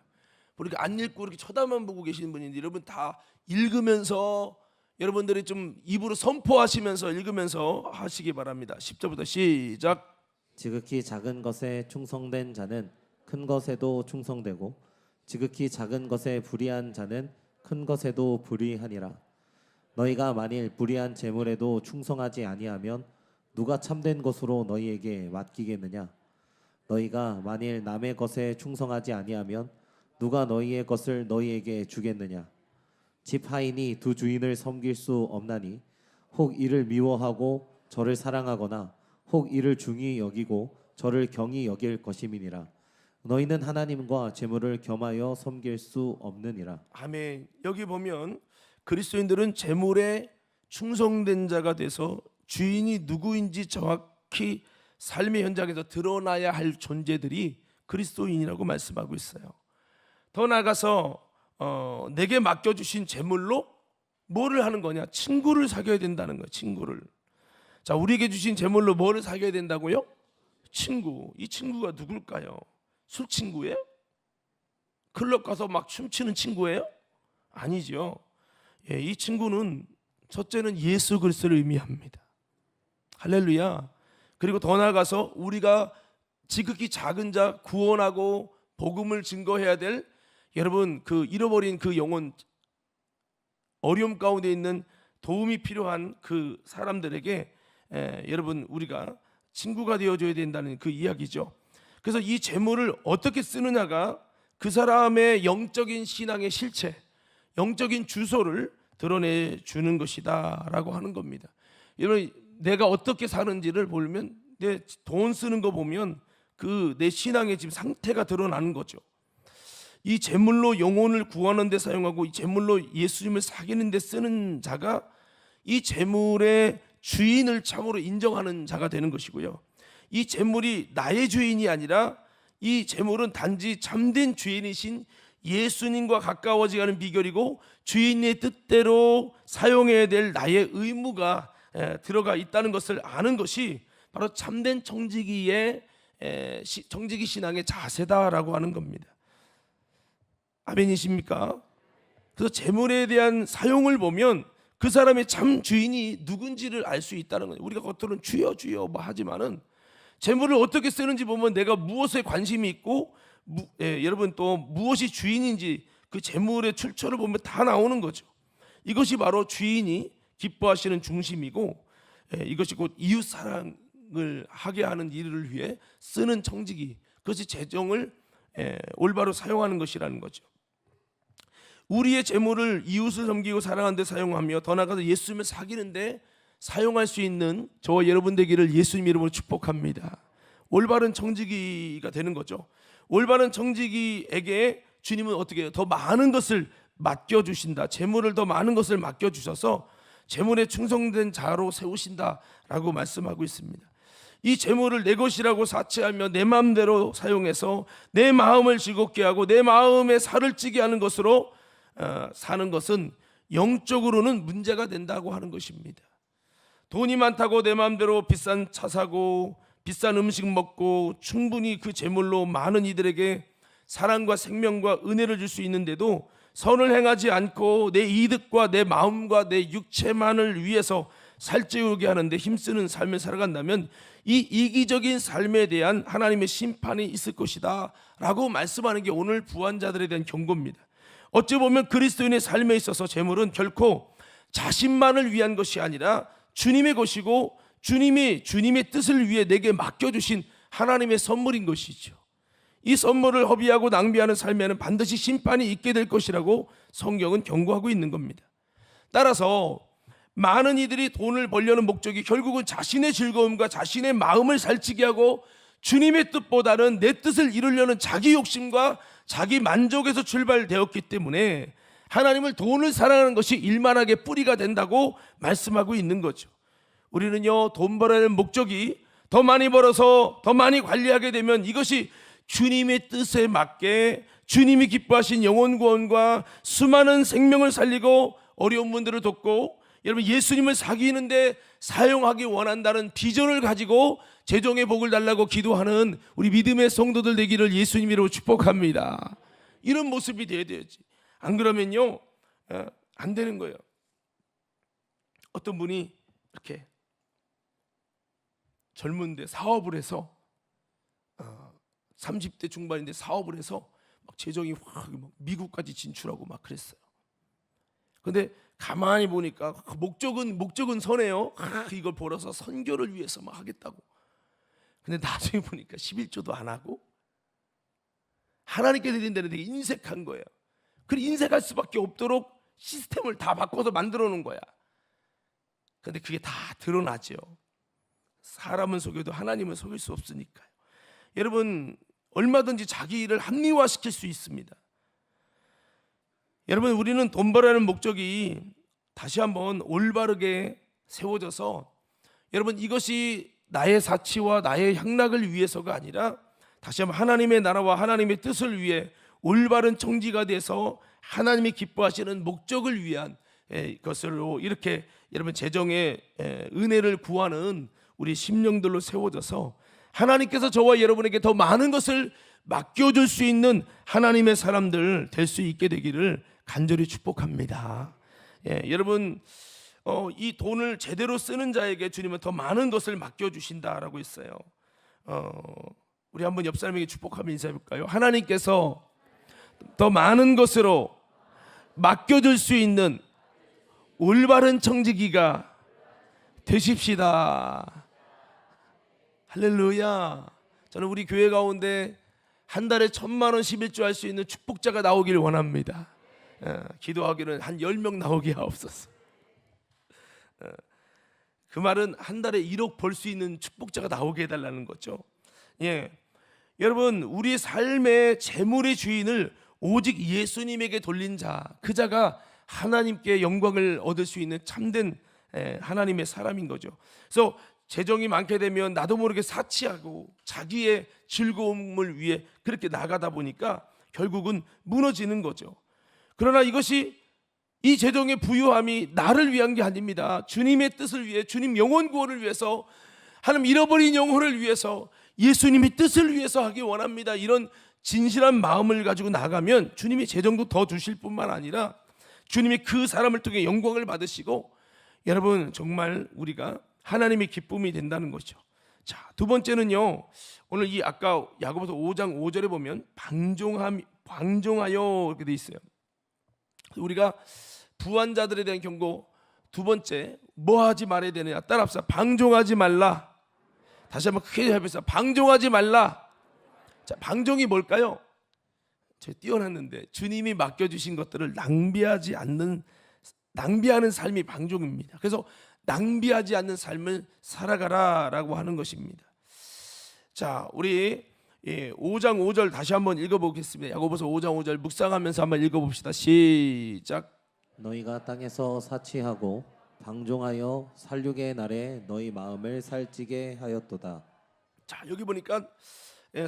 우리가 안 읽고 이렇게 쳐다만 보고 계시는 분인데 여러분 다 읽으면서 여러분들이 좀 입으로 선포하시면서 읽으면서 하시기 바랍니다. 10절부터 시작. 지극히 작은 것에 충성된 자는 큰 것에도 충성되고 지극히 작은 것에 불의한 자는 큰 것에도 불의하니라. 너희가 만일 불의한 재물에도 충성하지 아니하면 누가 참된 것으로 너희에게 맡기겠느냐? 너희가 만일 남의 것에 충성하지 아니하면 누가 너희의 것을 너희에게 주겠느냐? 집 하인이 두 주인을 섬길 수 없나니 혹 이를 미워하고 저를 사랑하거나 혹 이를 중히 여기고 저를 경히 여길 것임이니라. 너희는 하나님과 재물을 겸하여 섬길 수 없느니라. 아멘. 여기 보면 그리스도인들은 재물에 충성된 자가 돼서 주인이 누구인지 정확히 삶의 현장에서 드러나야 할 존재들이 그리스도인이라고 말씀하고 있어요. 더 나아가서 내게 맡겨주신 재물로 뭐를 하는 거냐? 친구를 사귀어야 된다는 거예요. 친구를. 자, 우리에게 주신 재물로 뭐를 사귀어야 된다고요? 친구. 이 친구가 누굴까요? 술 친구예요? 클럽 가서 막 춤추는 친구예요? 아니죠. 이 친구는 첫째는 예수 그리스도를 의미합니다. 할렐루야. 그리고 더 나아가서 우리가 지극히 작은 자 구원하고 복음을 증거해야 될 여러분 그 잃어버린 그 영혼 어려움 가운데 있는 도움이 필요한 그 사람들에게 여러분 우리가 친구가 되어줘야 된다는 그 이야기죠. 그래서 이 재물을 어떻게 쓰느냐가 그 사람의 영적인 신앙의 실체, 영적인 주소를 드러내 주는 것이다라고 하는 겁니다. 여러분 내가 어떻게 사는지를 보면 내 돈 쓰는 거 보면 그 내 신앙의 지금 상태가 드러나는 거죠. 이 재물로 영혼을 구하는 데 사용하고 이 재물로 예수님을 사귀는 데 쓰는 자가 이 재물의 주인을 참으로 인정하는 자가 되는 것이고요. 이 재물이 나의 주인이 아니라 이 재물은 단지 참된 주인이신 예수님과 가까워지는 비결이고 주인의 뜻대로 사용해야 될 나의 의무가 들어가 있다는 것을 아는 것이 바로 참된 정직이의 정직이 신앙의 자세다라고 하는 겁니다. 아멘이십니까? 그래서 재물에 대한 사용을 보면 그 사람의 참 주인이 누군지를 알 수 있다는 거예요. 우리가 겉으로는 주여 주여 뭐 하지만은 재물을 어떻게 쓰는지 보면 내가 무엇에 관심이 있고 여러분 또 무엇이 주인인지 그 재물의 출처를 보면 다 나오는 거죠. 이것이 바로 주인이 기뻐하시는 중심이고 이것이 곧 이웃 사랑을 하게 하는 일을 위해 쓰는 청지기, 그것이 재정을 올바로 사용하는 것이라는 거죠. 우리의 재물을 이웃을 섬기고 사랑하는 데 사용하며 더 나아가서 예수님을 사귀는데 사용할 수 있는 저와 여러분 되기를 예수님 이름으로 축복합니다. 올바른 청지기가 되는 거죠. 올바른 청지기에게 주님은 어떻게 해요? 더 많은 것을 맡겨주신다. 재물을 더 많은 것을 맡겨주셔서 재물에 충성된 자로 세우신다라고 말씀하고 있습니다. 이 재물을 내 것이라고 사치하며 내 마음대로 사용해서 내 마음을 즐겁게 하고 내 마음에 살을 찌게 하는 것으로 사는 것은 영적으로는 문제가 된다고 하는 것입니다. 돈이 많다고 내 마음대로 비싼 차 사고 비싼 음식 먹고 충분히 그 재물로 많은 이들에게 사랑과 생명과 은혜를 줄 수 있는데도 선을 행하지 않고 내 이득과 내 마음과 내 육체만을 위해서 살찌우게 하는데 힘쓰는 삶을 살아간다면 이 이기적인 삶에 대한 하나님의 심판이 있을 것이다 라고 말씀하는 게 오늘 부한자들에 대한 경고입니다. 어찌 보면 그리스도인의 삶에 있어서 재물은 결코 자신만을 위한 것이 아니라 주님의 것이고 주님의 뜻을 위해 내게 맡겨주신 하나님의 선물인 것이죠. 이 선물을 허비하고 낭비하는 삶에는 반드시 심판이 있게 될 것이라고 성경은 경고하고 있는 겁니다. 따라서 많은 이들이 돈을 벌려는 목적이 결국은 자신의 즐거움과 자신의 마음을 살찌게 하고 주님의 뜻보다는 내 뜻을 이루려는 자기 욕심과 자기 만족에서 출발되었기 때문에 하나님을 돈을 사랑하는 것이 일만하게 뿌리가 된다고 말씀하고 있는 거죠. 우리는요, 돈 벌어야 목적이 더 많이 벌어서 더 많이 관리하게 되면 이것이 주님의 뜻에 맞게 주님이 기뻐하신 영혼 구원과 수많은 생명을 살리고 어려운 분들을 돕고 여러분 예수님을 사귀는데 사용하기 원한다는 비전을 가지고 재정의 복을 달라고 기도하는 우리 믿음의 성도들 되기를 예수님 이름으로 축복합니다. 이런 모습이 돼야 되지. 안 그러면요 안 되는 거예요. 어떤 분이 이렇게 젊은데 사업을 해서 30대 중반인데 사업을 해서 막 재정이 확 미국까지 진출하고 막 그랬어요. 근데 가만히 보니까 목적은 선해요. 이걸 벌어서 선교를 위해서 막 하겠다고. 근데 나중에 보니까 11조도 안 하고 하나님께 드린다는 되게 인색한 거예요. 그래 인색할 수밖에 없도록 시스템을 다 바꿔서 만들어 놓은 거야. 근데 그게 다 드러나죠. 사람은 속여도 하나님은 속일 수 없으니까요. 여러분 얼마든지 자기 일을 합리화시킬 수 있습니다. 여러분 우리는 돈 벌라는 목적이 다시 한번 올바르게 세워져서 여러분 이것이 나의 사치와 나의 향락을 위해서가 아니라 다시 한번 하나님의 나라와 하나님의 뜻을 위해 올바른 청지가 돼서 하나님이 기뻐하시는 목적을 위한 것으로 이렇게 여러분 재정의 은혜를 구하는 우리 심령들로 세워져서 하나님께서 저와 여러분에게 더 많은 것을 맡겨줄 수 있는 하나님의 사람들 될 수 있게 되기를 간절히 축복합니다. 여러분 이 돈을 제대로 쓰는 자에게 주님은 더 많은 것을 맡겨주신다라고 했어요. 우리 한번 옆 사람에게 축복하며 인사해볼까요? 하나님께서 더 많은 것으로 맡겨줄 수 있는 올바른 청지기가 되십시다. 할렐루야. 저는 우리 교회 가운데 한 달에 1,000만 원 11조 할 수 있는 축복자가 나오길 원합니다. 기도하기는 한 10명 나오게 하옵소서. 그 말은 한 달에 1억 벌 수 있는 축복자가 나오게 해달라는 거죠. 예, 여러분, 우리 삶의 재물의 주인을 오직 예수님에게 돌린 자, 그 자가 하나님께 영광을 얻을 수 있는 참된 하나님의 사람인 거죠. 그래서 재정이 많게 되면 나도 모르게 사치하고 자기의 즐거움을 위해 그렇게 나가다 보니까 결국은 무너지는 거죠. 그러나 이것이 이 재정의 부유함이 나를 위한 게 아닙니다. 주님의 뜻을 위해, 주님 영혼 구원을 위해서, 하나님 잃어버린 영혼을 위해서, 예수님의 뜻을 위해서 하기 원합니다. 이런 진실한 마음을 가지고 나가면 주님이 재정도 더 주실 뿐만 아니라 주님이 그 사람을 통해 영광을 받으시고, 여러분 정말 우리가 하나님의 기쁨이 된다는 거죠. 자, 두 번째는요, 오늘 이 아까 야고보서 5장 5절에 보면 방종하여 이렇게 돼 있어요. 우리가 부한 자들에 대한 경고, 두 번째 뭐 하지 말아야 되느냐, 따라합시다. 방종하지 말라. 다시 한번 크게 해보세요. 방종하지 말라. 자, 방종이 뭘까요? 제가 띄워놨는데 주님이 맡겨주신 것들을 낭비하는 삶이 방종입니다. 그래서 낭비하지 않는 삶을 살아가라라고 하는 것입니다. 자, 우리 5장 5절 다시 한번 읽어보겠습니다. 야고보서 5장 5절 묵상하면서 한번 읽어봅시다. 시작. 너희가 땅에서 사치하고 방종하여 살육의 날에 너희 마음을 살찌게 하였도다. 자, 여기 보니까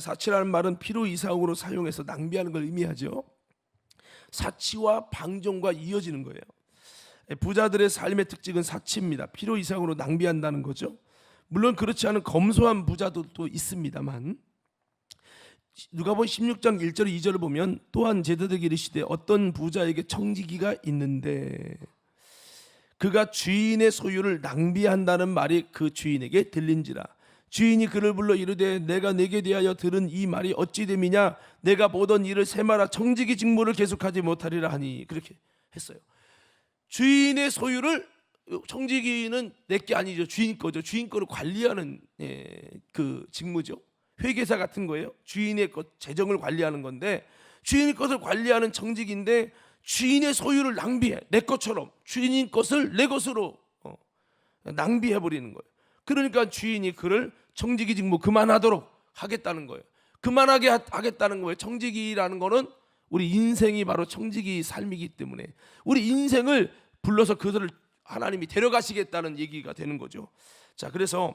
사치라는 말은 필요 이상으로 사용해서 낭비하는 걸 의미하죠. 사치와 방종과 이어지는 거예요. 부자들의 삶의 특징은 사치입니다. 필요 이상으로 낭비한다는 거죠. 물론 그렇지 않은 검소한 부자들도 있습니다만, 누가복음 16장 1절 2절을 보면 또한 제자들에게 이르시되 어떤 부자에게 청지기가 있는데 그가 주인의 소유를 낭비한다는 말이 그 주인에게 들린지라. 주인이 그를 불러 이르되 내가 내게 대하여 들은 이 말이 어찌 됨이냐, 내가 보던 일을 세마라 청지기 직무를 계속하지 못하리라 하니. 그렇게 했어요. 주인의 소유를, 청지기는 내게 아니죠. 주인 거죠. 주인 거를 관리하는 그 직무죠. 회계사 같은 거예요. 주인의 것, 재정을 관리하는 건데, 주인의 것을 관리하는 청지기인데 주인의 소유를 낭비해. 내 것처럼 주인의 것을 내 것으로 낭비해 버리는 거예요. 그러니까 주인이 그를 청지기 직무 그만하도록 하겠다는 거예요. 그만하게 하겠다는 거예요. 청지기라는 거는 우리 인생이 바로 청지기 삶이기 때문에 우리 인생을 불러서 그들을 하나님이 데려가시겠다는 얘기가 되는 거죠. 자, 그래서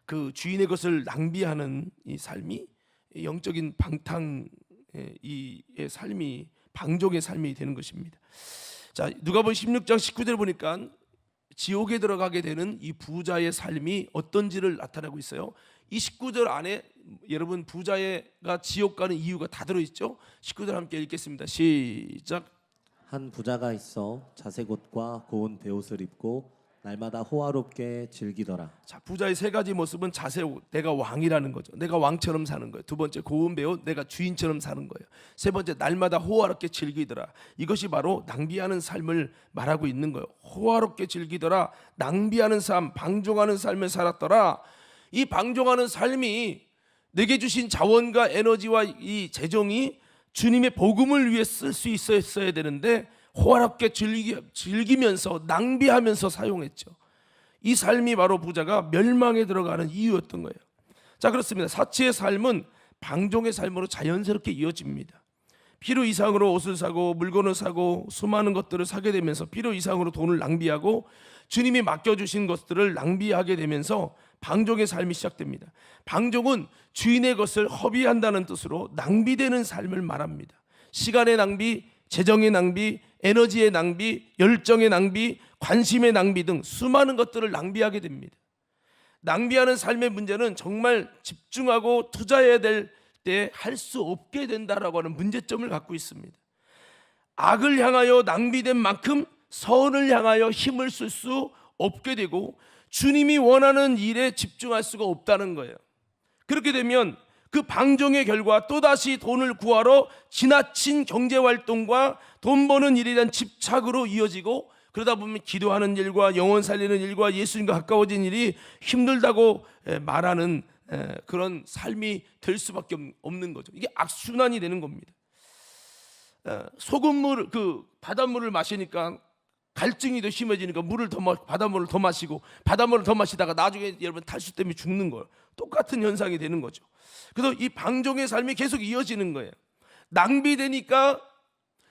그 주인의 것을 낭비하는 이 삶이 영적인 방탕의 삶이, 방종의 삶이 되는 것입니다. 자, 누가복음 16장 19절 보니까 지옥에 들어가게 되는 이 부자의 삶이 어떤지를 나타내고 있어요. 이 19절 안에 여러분 부자가 지옥 가는 이유가 다 들어있죠. 19절 함께 읽겠습니다. 시작. 한 부자가 있어 자색 옷과 고운 베옷을 입고 날마다 호화롭게 즐기더라. 자, 부자의 세 가지 모습은 자세, 내가 왕이라는 거죠. 내가 왕처럼 사는 거예요. 두 번째 고운 배옷, 내가 주인처럼 사는 거예요. 세 번째 날마다 호화롭게 즐기더라. 이것이 바로 낭비하는 삶을 말하고 있는 거예요. 호화롭게 즐기더라. 낭비하는 삶, 방종하는 삶을 살았더라. 이 방종하는 삶이 내게 주신 자원과 에너지와 이 재정이 주님의 복음을 위해 쓸 수 있어야 되는데 호화롭게 즐기면서 낭비하면서 사용했죠. 이 삶이 바로 부자가 멸망에 들어가는 이유였던 거예요. 자, 그렇습니다. 사치의 삶은 방종의 삶으로 자연스럽게 이어집니다. 필요 이상으로 옷을 사고 물건을 사고 수많은 것들을 사게 되면서 필요 이상으로 돈을 낭비하고 주님이 맡겨주신 것들을 낭비하게 되면서 방종의 삶이 시작됩니다. 방종은 주인의 것을 허비한다는 뜻으로 낭비되는 삶을 말합니다. 시간의 낭비, 재정의 낭비, 에너지의 낭비, 열정의 낭비, 관심의 낭비 등 수많은 것들을 낭비하게 됩니다. 낭비하는 삶의 문제는 정말 집중하고 투자해야 될 때 할 수 없게 된다라고 하는 문제점을 갖고 있습니다. 악을 향하여 낭비된 만큼 선을 향하여 힘을 쓸 수 없게 되고 주님이 원하는 일에 집중할 수가 없다는 거예요. 그렇게 되면 그 방종의 결과 또다시 돈을 구하러 지나친 경제활동과 돈 버는 일에 대한 집착으로 이어지고 그러다 보면 기도하는 일과 영혼 살리는 일과 예수님과 가까워진 일이 힘들다고 말하는 그런 삶이 될 수밖에 없는 거죠. 이게 악순환이 되는 겁니다. 소금물, 바닷물을 마시니까 갈증이 더 심해지니까 바닷물을 더 마시고 바닷물을 더 마시다가 나중에 여러분 탈수 때문에 죽는 거예요. 똑같은 현상이 되는 거죠. 그래서 이 방종의 삶이 계속 이어지는 거예요. 낭비되니까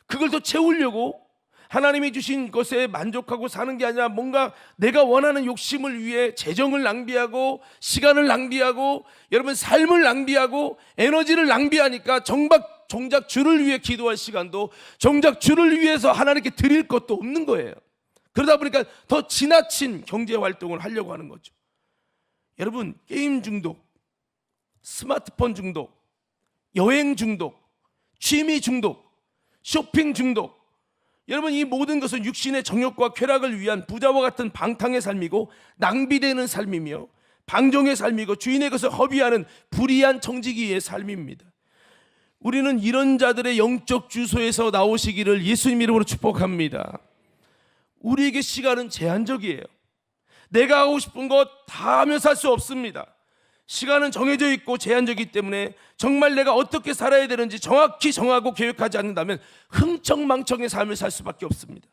그걸 더 채우려고 하나님이 주신 것에 만족하고 사는 게 아니라 뭔가 내가 원하는 욕심을 위해 재정을 낭비하고 시간을 낭비하고 여러분 삶을 낭비하고 에너지를 낭비하니까 정작 주를 위해 기도할 시간도 정작 주를 위해서 하나님께 드릴 것도 없는 거예요. 그러다 보니까 더 지나친 경제 활동을 하려고 하는 거죠. 여러분 게임 중독, 스마트폰 중독, 여행 중독, 취미 중독, 쇼핑 중독, 여러분 이 모든 것은 육신의 정욕과 쾌락을 위한 부자와 같은 방탕의 삶이고 낭비되는 삶이며 방종의 삶이고 주인의 것을 허비하는 불의한 청지기의 삶입니다. 우리는 이런 자들의 영적 주소에서 나오시기를 예수님 이름으로 축복합니다. 우리에게 시간은 제한적이에요. 내가 하고 싶은 것 다 하며 살 수 없습니다. 시간은 정해져 있고 제한적이기 때문에 정말 내가 어떻게 살아야 되는지 정확히 정하고 계획하지 않는다면 흥청망청의 삶을 살 수밖에 없습니다.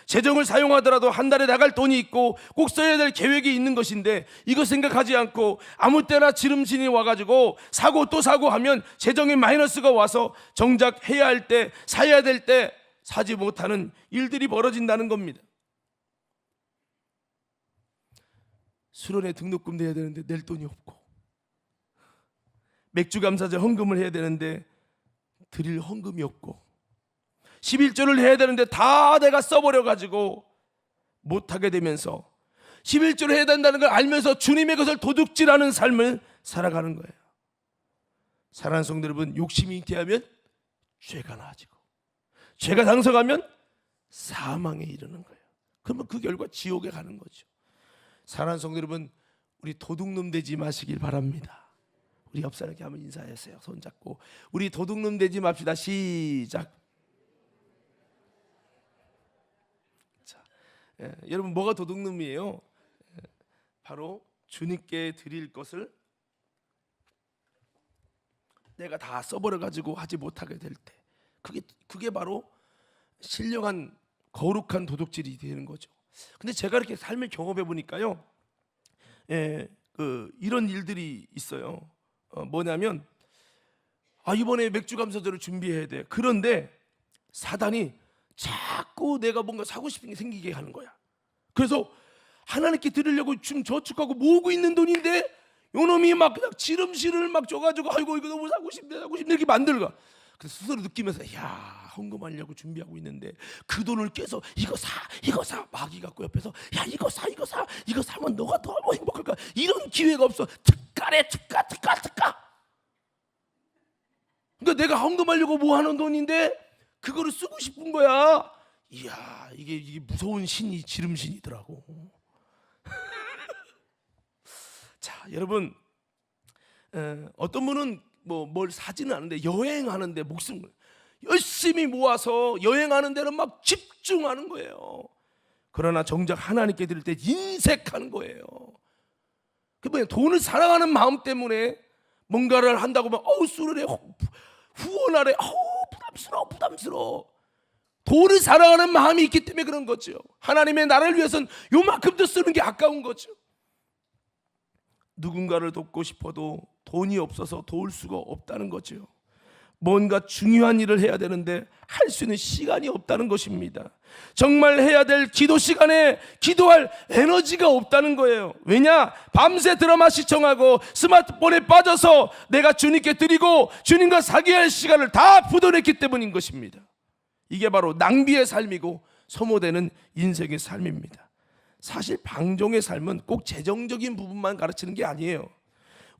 재정을 사용하더라도 한 달에 나갈 돈이 있고 꼭 써야 될 계획이 있는 것인데 이거 생각하지 않고 아무 때나 지름신이 와가지고 사고 또 사고 하면 재정에 마이너스가 와서 정작 해야 할 때 사야 될 때 사지 못하는 일들이 벌어진다는 겁니다. 수련회 등록금 내야 되는데 낼 돈이 없고 맥주감사절 헌금을 해야 되는데 드릴 헌금이 없고 11조를 해야 되는데 다 내가 써버려가지고 못하게 되면서 11조를 해야 된다는 걸 알면서 주님의 것을 도둑질하는 삶을 살아가는 거예요. 사랑하는 성도 여러분, 욕심이 잉태하면 죄가 나아지고 죄가 당성하면 사망에 이르는 거예요. 그러면 그 결과 지옥에 가는 거죠. 사랑하는 성도 여러분, 우리 도둑놈 되지 마시길 바랍니다. 우리 옆 사람에게 한번 인사하세요. 손잡고 우리 도둑놈 되지 맙시다. 시작. 자, 여러분 뭐가 도둑놈이에요? 바로 주님께 드릴 것을 내가 다 써버려 가지고 하지 못하게 될 때, 그게 바로 신령한 거룩한 도둑질이 되는 거죠. 근데 제가 이렇게 삶을 경험해 보니까요, 이런 일들이 있어요. 뭐냐면 이번에 맥주 감사절을 준비해야 돼. 그런데 사단이 자꾸 내가 뭔가 사고 싶은 게 생기게 하는 거야. 그래서 하나님께 드리려고 지금 저축하고 모으고 있는 돈인데 요놈이 막 그냥 지름신을 막 줘가지고 아이고 이거 너무 사고 싶네 이렇게 만들까. 그래서 스스로 느끼면서 야 헌금하려고 준비하고 있는데 그 돈을 깨서 이거 사 마귀 갖고 옆에서 야 이거 사면 너가 너무 행복할까. 이런 기회가 없어. 특가래 특가. 그러니까 내가 헌금하려고 모아놓은 돈인데 그거를 쓰고 싶은 거야. 이야 이게 무서운 신이 지름신이더라고. 자 여러분, 어떤 분은 뭘 사지는 않는데 여행하는데 목숨을 열심히 모아서 여행하는 데는 막 집중하는 거예요. 그러나 정작 하나님께 드릴 때 인색하는 거예요. 그 뭐야, 돈을 사랑하는 마음 때문에 뭔가를 한다고 막 수련회 후원하래. 부담스러워. 돈을 사랑하는 마음이 있기 때문에 그런 거죠. 하나님의 나라를 위해서는 요만큼도 쓰는 게 아까운 거죠. 누군가를 돕고 싶어도 돈이 없어서 도울 수가 없다는 거죠. 뭔가 중요한 일을 해야 되는데 할 수 있는 시간이 없다는 것입니다. 정말 해야 될 기도 시간에 기도할 에너지가 없다는 거예요. 왜냐? 밤새 드라마 시청하고 스마트폰에 빠져서 내가 주님께 드리고 주님과 사귀어야 할 시간을 다 부도냈기 때문인 것입니다. 이게 바로 낭비의 삶이고 소모되는 인생의 삶입니다. 사실 방종의 삶은 꼭 재정적인 부분만 가르치는 게 아니에요.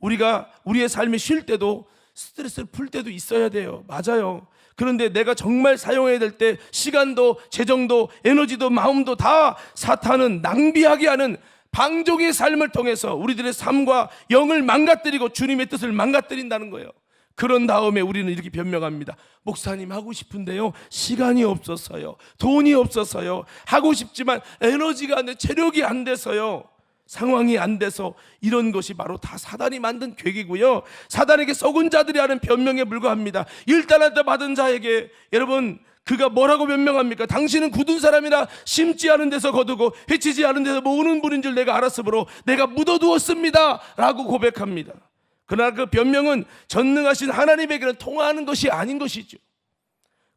우리가 우리의 삶에 쉴 때도 스트레스를 풀 때도 있어야 돼요. 맞아요. 그런데 내가 정말 사용해야 될 때 시간도 재정도 에너지도 마음도 다 사탄은 낭비하게 하는 방종의 삶을 통해서 우리들의 삶과 영을 망가뜨리고 주님의 뜻을 망가뜨린다는 거예요. 그런 다음에 우리는 이렇게 변명합니다. 목사님 하고 싶은데요, 시간이 없어서요, 돈이 없어서요, 하고 싶지만 에너지가 안 돼, 체력이 안 돼서요, 상황이 안 돼서. 이런 것이 바로 다 사단이 만든 계기고요, 사단에게 썩은 자들이 하는 변명에 불과합니다. 1달란트 받은 자에게 여러분 그가 뭐라고 변명합니까? 당신은 굳은 사람이라 심지 않은 데서 거두고 해치지 않은 데서 모으는 분인 줄 내가 알았으므로 내가 묻어두었습니다 라고 고백합니다. 그러나 그 변명은 전능하신 하나님에게는 통하는 것이 아닌 것이죠.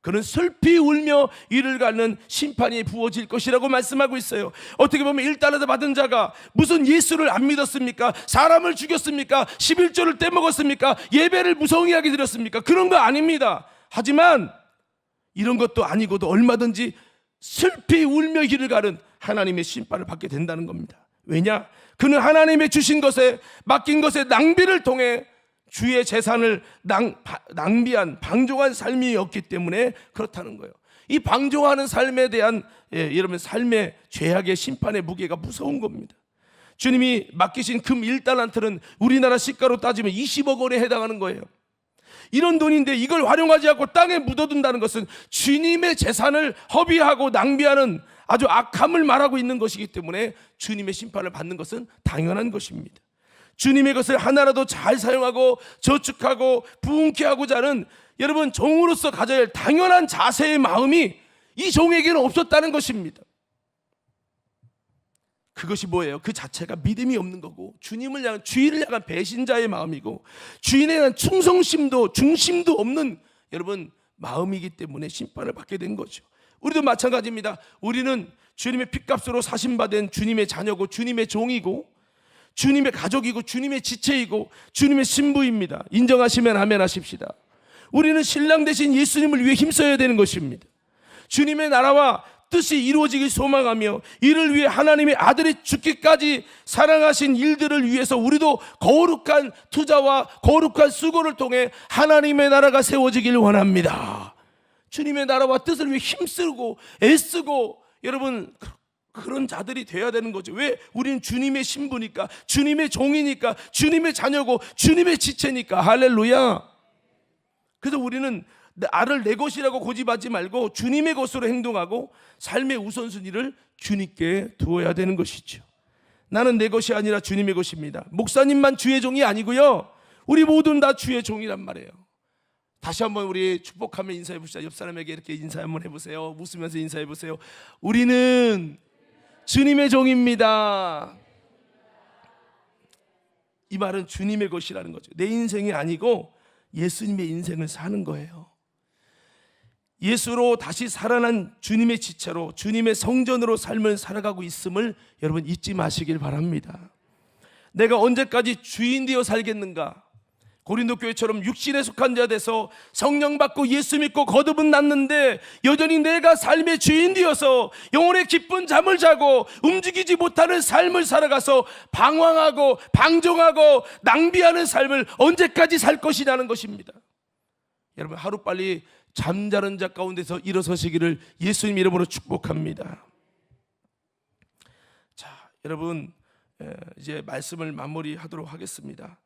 그는 슬피 울며 이를 갖는 심판이 부어질 것이라고 말씀하고 있어요. 어떻게 보면 1달란트 받은 자가 무슨 예수를 안 믿었습니까? 사람을 죽였습니까? 11조를 떼먹었습니까? 예배를 무성의하게 드렸습니까? 그런 거 아닙니다. 하지만 이런 것도 아니고도 얼마든지 슬피 울며 이를 가는 하나님의 심판을 받게 된다는 겁니다. 왜냐? 그는 하나님의 주신 것에, 맡긴 것에 낭비를 통해 주의 재산을 낭비한 방종한 삶이었기 때문에 그렇다는 거예요. 이 방종하는 삶에 대한 여러분 삶의 죄악의 심판의 무게가 무서운 겁니다. 주님이 맡기신 금 1달란트는 우리나라 시가로 따지면 20억 원에 해당하는 거예요. 이런 돈인데 이걸 활용하지 않고 땅에 묻어둔다는 것은 주님의 재산을 허비하고 낭비하는 아주 악함을 말하고 있는 것이기 때문에 주님의 심판을 받는 것은 당연한 것입니다. 주님의 것을 하나라도 잘 사용하고 저축하고 부흥케 하고자 하는 여러분 종으로서 가져야 할 당연한 자세의 마음이 이 종에게는 없었다는 것입니다. 그것이 뭐예요? 그 자체가 믿음이 없는 거고, 주님을 향한, 주인을 향한 배신자의 마음이고, 주인에 대한 충성심도 중심도 없는 여러분 마음이기 때문에 심판을 받게 된 거죠. 우리도 마찬가지입니다. 우리는 주님의 핏값으로 사신받은 주님의 자녀고, 주님의 종이고, 주님의 가족이고, 주님의 지체이고, 주님의 신부입니다. 인정하시면 아멘 하십시다. 우리는 신랑 대신 예수님을 위해 힘써야 되는 것입니다. 주님의 나라와 뜻이 이루어지길 소망하며 이를 위해 하나님의 아들이 죽기까지 사랑하신 일들을 위해서 우리도 거룩한 투자와 거룩한 수고를 통해 하나님의 나라가 세워지길 원합니다. 주님의 나라와 뜻을 위해 힘쓰고 애쓰고 여러분 그런 자들이 돼야 되는 거죠. 왜? 우리는 주님의 신부니까, 주님의 종이니까, 주님의 자녀고, 주님의 지체니까. 할렐루야. 그래서 우리는 나를 내 것이라고 고집하지 말고 주님의 것으로 행동하고 삶의 우선순위를 주님께 두어야 되는 것이죠. 나는 내 것이 아니라 주님의 것입니다. 목사님만 주의 종이 아니고요, 우리 모두는 다 주의 종이란 말이에요. 다시 한번 우리 축복하며 인사해 봅시다. 옆 사람에게 이렇게 인사 한번 해보세요. 웃으면서 인사해 보세요. 우리는 주님의 종입니다. 이 말은 주님의 것이라는 거죠. 내 인생이 아니고 예수님의 인생을 사는 거예요. 예수로 다시 살아난 주님의 지체로, 주님의 성전으로 삶을 살아가고 있음을 여러분 잊지 마시길 바랍니다. 내가 언제까지 주인 되어 살겠는가? 고린도 교회처럼 육신에 속한 자 돼서 성령 받고 예수 믿고 거듭은 났는데 여전히 내가 삶의 주인 되어서 영혼의 기쁜 잠을 자고 움직이지 못하는 삶을 살아가서 방황하고 방종하고 낭비하는 삶을 언제까지 살 것이냐는 것입니다. 여러분 하루빨리 잠자는 자 가운데서 일어서시기를 예수님 이름으로 축복합니다. 자, 여러분 이제 말씀을 마무리하도록 하겠습니다.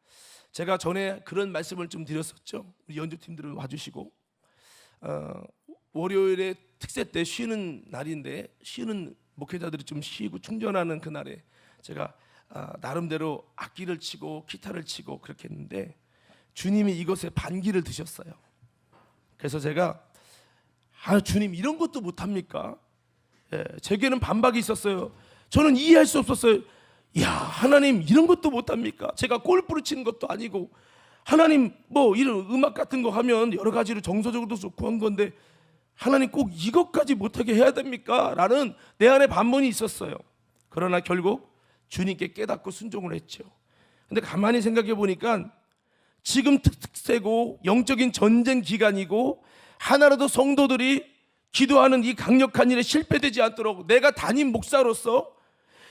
제가 전에 그런 말씀을 좀 드렸었죠. 우리 연주팀들은 와주시고 월요일에 특세 때 쉬는 날인데 쉬는 목회자들이 좀 쉬고 충전하는 그날에 제가 나름대로 악기를 치고 기타를 치고 그렇게 했는데 주님이 이것에 반기를 드셨어요. 그래서 제가 주님 이런 것도 못합니까? 제게는 반박이 있었어요. 저는 이해할 수 없었어요. 야, 하나님 이런 것도 못합니까? 제가 골프를 치는 것도 아니고 하나님 뭐 이런 음악 같은 거 하면 여러 가지로 정서적으로도 좋고 한 건데 하나님 꼭 이것까지 못하게 해야 됩니까? 라는 내 안에 반문이 있었어요. 그러나 결국 주님께 깨닫고 순종을 했죠. 근데 가만히 생각해 보니까 지금 특세고 영적인 전쟁 기간이고 하나라도 성도들이 기도하는 이 강력한 일에 실패되지 않도록 내가 담임 목사로서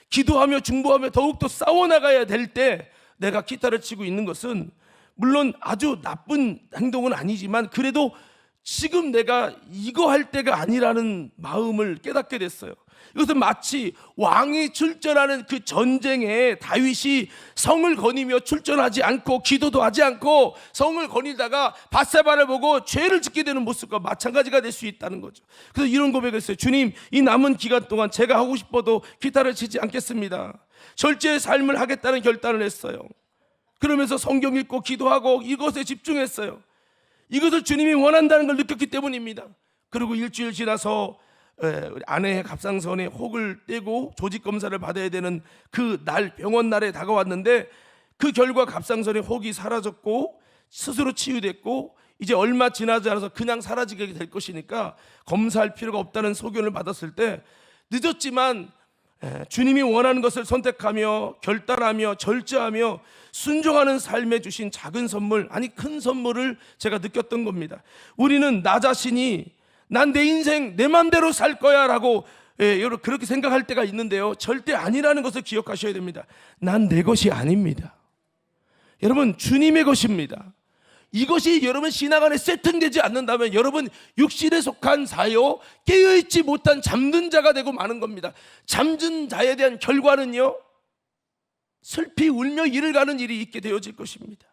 기도하며 중보하며 더욱더 싸워나가야 될 때 내가 기타를 치고 있는 것은 물론 아주 나쁜 행동은 아니지만 그래도 지금 내가 이거 할 때가 아니라는 마음을 깨닫게 됐어요. 이것은 마치 왕이 출전하는 그 전쟁에 다윗이 성을 거니며 출전하지 않고 기도도 하지 않고 성을 거닐다가 밧세바를 보고 죄를 짓게 되는 모습과 마찬가지가 될 수 있다는 거죠. 그래서 이런 고백을 했어요. 주님, 이 남은 기간 동안 제가 하고 싶어도 기타를 치지 않겠습니다. 절제의 삶을 하겠다는 결단을 했어요. 그러면서 성경 읽고 기도하고 이것에 집중했어요. 이것을 주님이 원한다는 걸 느꼈기 때문입니다. 그리고 일주일 지나서 우리 아내의 갑상선에 혹을 떼고 조직 검사를 받아야 되는 그 날, 병원 날에 다가왔는데 그 결과 갑상선에 혹이 사라졌고 스스로 치유됐고 이제 얼마 지나지 않아서 그냥 사라지게 될 것이니까 검사할 필요가 없다는 소견을 받았을 때 늦었지만 주님이 원하는 것을 선택하며 결단하며 절제하며 순종하는 삶에 주신 작은 선물, 아니 큰 선물을 제가 느꼈던 겁니다. 우리는 나 자신이 난 내 인생 내 맘대로 살 거야 라고 여러분 그렇게 생각할 때가 있는데요, 절대 아니라는 것을 기억하셔야 됩니다. 난 내 것이 아닙니다. 여러분, 주님의 것입니다. 이것이 여러분 신앙 안에 세팅되지 않는다면 여러분 육신에 속한 자요, 깨어있지 못한 잠든 자가 되고 마는 겁니다. 잠든 자에 대한 결과는요, 슬피 울며 이를 가는 일이 있게 되어질 것입니다.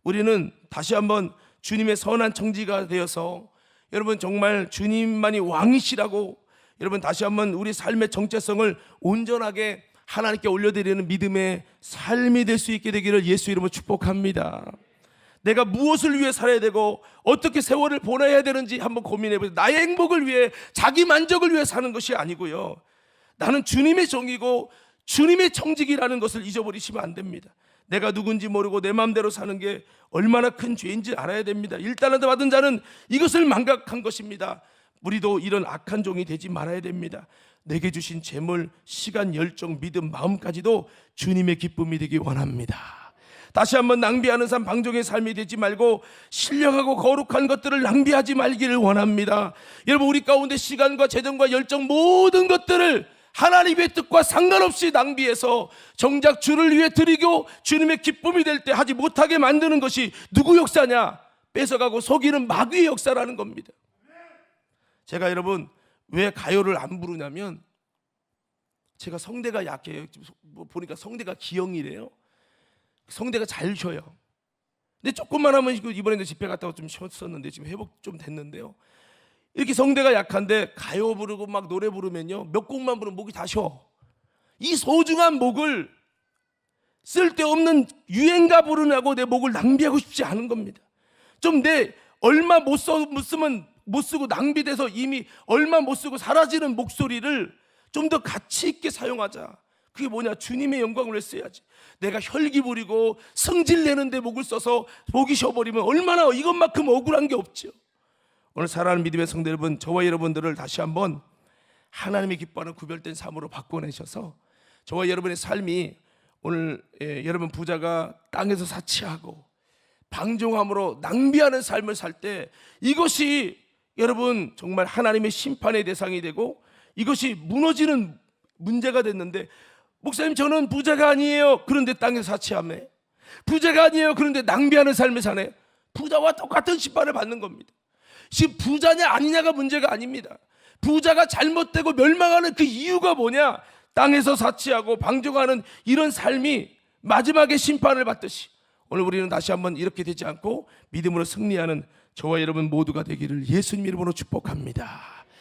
우리는 다시 한번 주님의 선한 청지가 되어서 여러분 정말 주님만이 왕이시라고 여러분 다시 한번 우리 삶의 정체성을 온전하게 하나님께 올려드리는 믿음의 삶이 될 수 있게 되기를 예수 이름으로 축복합니다. 내가 무엇을 위해 살아야 되고 어떻게 세월을 보내야 되는지 한번 고민해 보세요. 나의 행복을 위해, 자기 만족을 위해 사는 것이 아니고요, 나는 주님의 종이고 주님의 청직이라는 것을 잊어버리시면 안 됩니다. 내가 누군지 모르고 내 마음대로 사는 게 얼마나 큰 죄인지 알아야 됩니다. 1달란트 받은 자는 이것을 망각한 것입니다. 우리도 이런 악한 종이 되지 말아야 됩니다. 내게 주신 재물, 시간, 열정, 믿음, 마음까지도 주님의 기쁨이 되기 원합니다. 다시 한번 낭비하는 삶, 방종의 삶이 되지 말고 신령하고 거룩한 것들을 낭비하지 말기를 원합니다. 여러분, 우리 가운데 시간과 재정과 열정, 모든 것들을 하나님의 뜻과 상관없이 낭비해서 정작 주를 위해 드리고 주님의 기쁨이 될 때 하지 못하게 만드는 것이 누구 역사냐? 뺏어가고 속이는 마귀의 역사라는 겁니다. 제가 여러분 왜 가요를 안 부르냐면 제가 성대가 약해요. 보니까 성대가 기형이래요. 성대가 잘 쉬어요. 근데 조금만 하면 이번에도 집회 갔다가 좀 쉬었었는데 지금 회복 좀 됐는데요, 이렇게 성대가 약한데 가요 부르고 막 노래 부르면요, 몇 곡만 부르면 목이 다 쉬어. 이 소중한 목을 쓸데없는 유행가 부르냐고 내 목을 낭비하고 싶지 않은 겁니다. 좀 내 얼마 못 쓰고 낭비돼서 이미 얼마 못 쓰고 사라지는 목소리를 좀 더 가치 있게 사용하자. 그게 뭐냐? 주님의 영광을 위해 써야지. 내가 혈기 부리고 성질 내는데 목을 써서 목이 쉬어버리면 얼마나 이것만큼 억울한 게 없죠. 오늘 사랑하는 믿음의 성도 여러분, 저와 여러분들을 다시 한번 하나님이 기뻐하는 구별된 삶으로 바꿔내셔서 저와 여러분의 삶이 오늘 여러분 부자가 땅에서 사치하고 방종함으로 낭비하는 삶을 살 때 이것이 여러분 정말 하나님의 심판의 대상이 되고 이것이 무너지는 문제가 됐는데, 목사님 저는 부자가 아니에요. 그런데 땅에서 사치하네. 부자가 아니에요. 그런데 낭비하는 삶을 사네. 부자와 똑같은 심판을 받는 겁니다. 지금 부자냐 아니냐가 문제가 아닙니다. 부자가 잘못되고 멸망하는 그 이유가 뭐냐? 땅에서 사치하고 방종하는 이런 삶이 마지막에 심판을 받듯이 오늘 우리는 다시 한번 이렇게 되지 않고 믿음으로 승리하는 저와 여러분 모두가 되기를 예수님 이름으로 축복합니다.